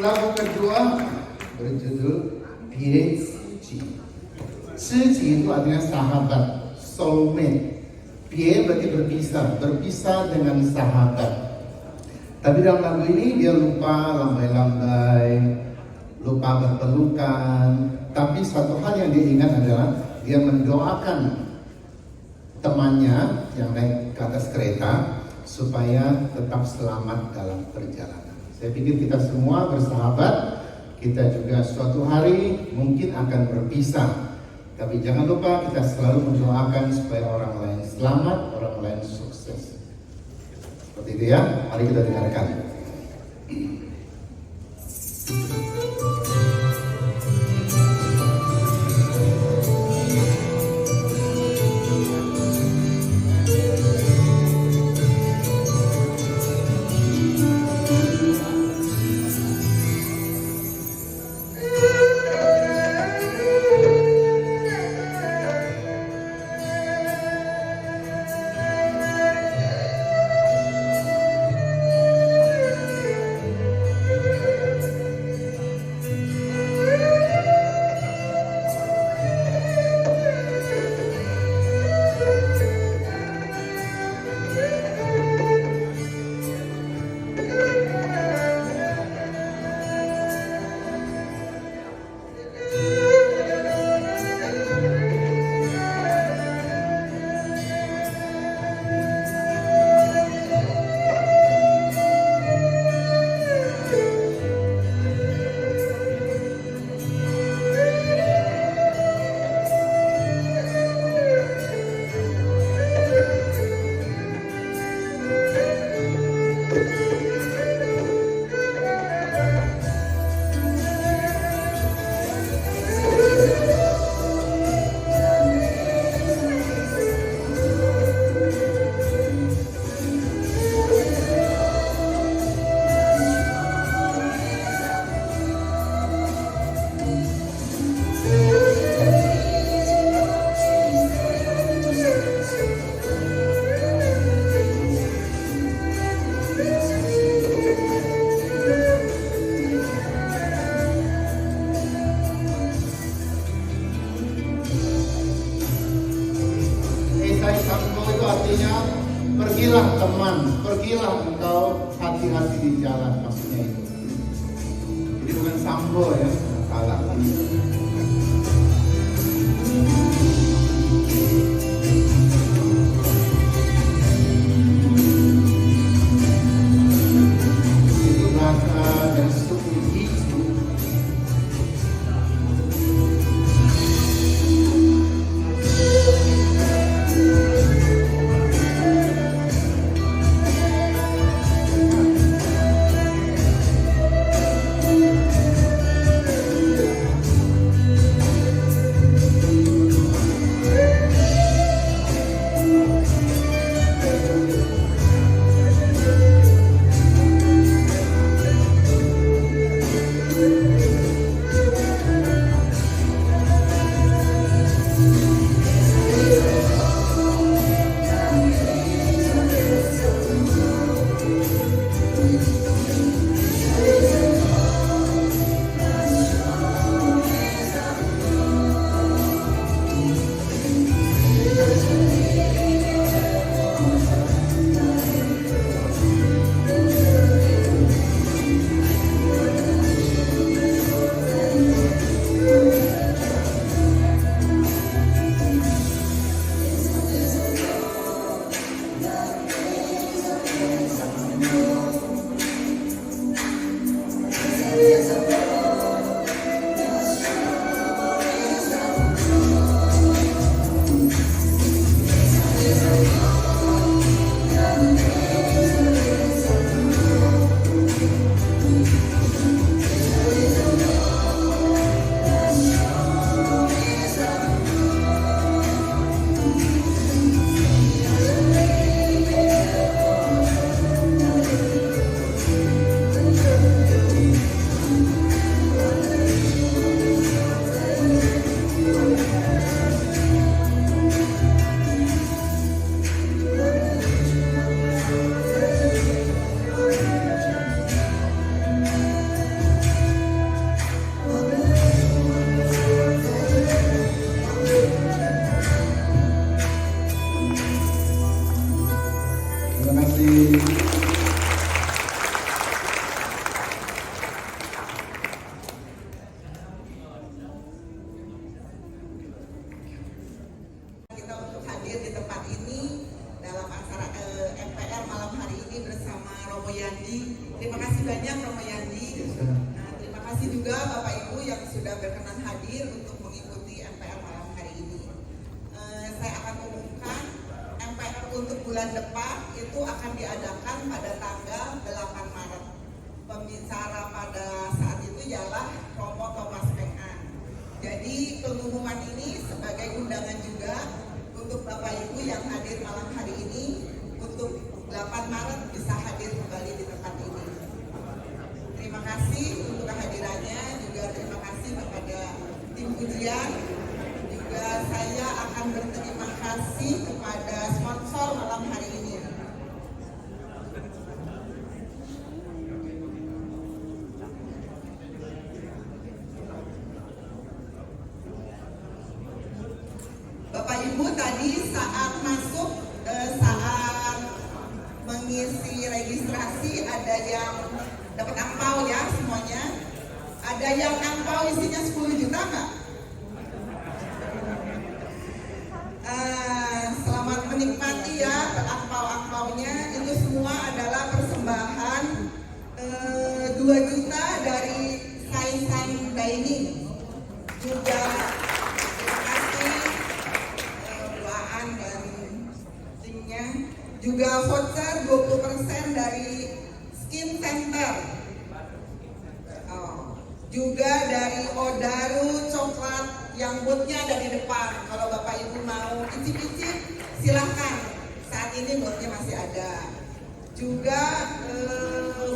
Speaker 7: Lagu kedua berjudul Pie Ci. Ci itu artinya sahabat, soulmate. Pie berarti berpisah dengan sahabat. Tapi dalam lagu ini dia lupa lambai-lambai, lupa berpelukan. Tapi satu hal yang dia ingat adalah dia mendoakan temannya yang naik ke atas kereta supaya tetap selamat dalam perjalanan. Saya pikir kita semua bersahabat, kita juga suatu hari mungkin akan berpisah. Tapi jangan lupa kita selalu mendoakan supaya orang lain selamat, orang lain sukses. Seperti itu ya, mari kita dengarkan. Pergilah teman, pergilah engkau, hati-hati di jalan, maksudnya itu. Jadi bukan sambo ya, salah. Itu bahasa dari suku Isu.
Speaker 9: yang sudah berkenan hadir untuk mengikuti MPR malam hari ini. Saya akan umumkan MPR untuk bulan depan itu akan diadakan pada tanggal 8 Maret. Pembicara pada saat itu ialah Romo Thomas Peng'an. Jadi pengumuman ini sebagai undangan juga untuk Bapak Ibu yang hadir malam hari ini untuk 8 Maret bisa hadir kembali di tempat ini. Terima kasih untuk kehadirannya, juga terima kasih kepada tim ujian. Juga saya akan berterima kasih kepada sponsor malam hari ini. Bapak Ibu tadi saat masuk, saat mengisi registrasi ada yang dapat angpau ya semuanya. Ada yang angpau isinya 10 juta nggak? Selamat menikmati ya angpau-angpaunya. Itu semua adalah persembahan 2 juta dari Saisan Dining. Juga terima kasih doaan dan timnya. Juga voucher 20% dari Skin Center. Juga dari Odaru coklat yang bootnya ada di depan. Kalau Bapak Ibu mau icip-icip silahkan. Saat ini bootnya masih ada. Juga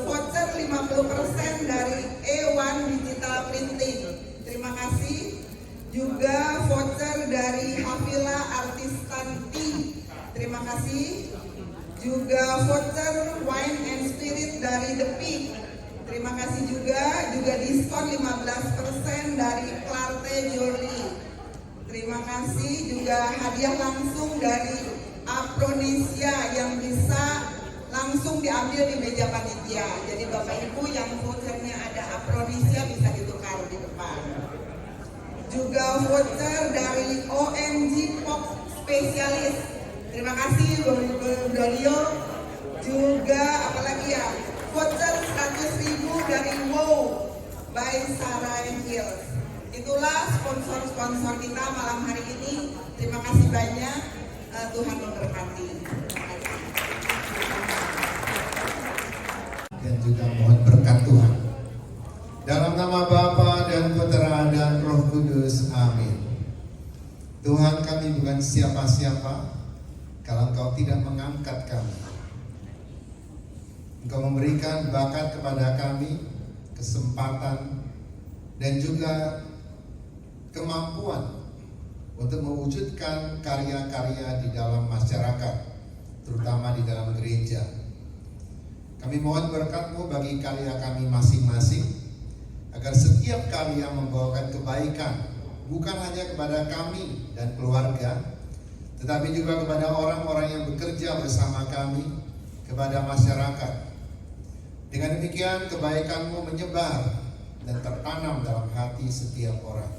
Speaker 9: voucher 50% dari A1 Digital Printing. Terima kasih. Juga voucher dari Hafila Artisan Tea. Terima kasih. Juga voucher Wine and Spirit dari The Peak. Terima kasih juga diskon 15% dari Clarté Jewelry. Terima kasih juga hadiah langsung dari Apronesia yang bisa langsung diambil di meja panitia. Jadi Bapak Ibu yang vouchernya ada Apronesia bisa ditukar di depan. Juga voucher dari OMG Pop Specialist. Terima kasih Bu Dario. Juga apalagi ya, voucher 100.000 dari Wow by Sarah Hills. Itulah sponsor-sponsor kita malam hari ini. Terima kasih banyak. Tuhan memberkati.
Speaker 7: Dan juga mohon berkat Tuhan. Dalam nama Bapa dan Putera dan Roh Kudus. Amin. Tuhan, kami bukan siapa-siapa kalau Engkau tidak mengangkat kami. Engkau memberikan bakat kepada kami, kesempatan dan juga kemampuan untuk mewujudkan karya-karya di dalam masyarakat, terutama di dalam gereja. Kami mohon berkat-Mu bagi karya kami masing-masing, agar setiap karya membawakan kebaikan, bukan hanya kepada kami dan keluarga, tetapi juga kepada orang-orang yang bekerja bersama kami, kepada masyarakat. Dengan demikian kebaikan-Mu menyebar dan tertanam dalam hati setiap orang.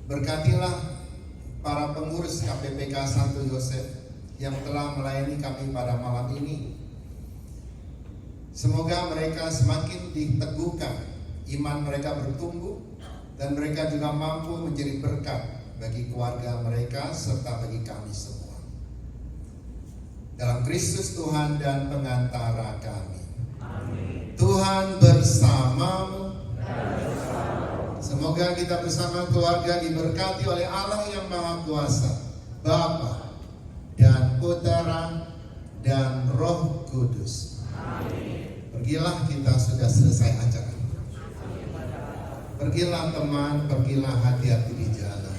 Speaker 7: Berkatilah para pengurus KPPK Santo Yosef yang telah melayani kami pada malam ini. Semoga mereka semakin diteguhkan, iman mereka bertumbuh, dan mereka juga mampu menjadi berkat bagi keluarga mereka serta bagi kami semua. Dalam Kristus Tuhan dan pengantara kami. Amin. Tuhan bersamamu. Semoga kita bersama keluarga diberkati oleh Allah yang Maha Kuasa, Bapa dan Putera dan Roh Kudus. Amin. Pergilah, kita sudah selesai acara. Pergilah teman, pergilah hati-hati di jalan.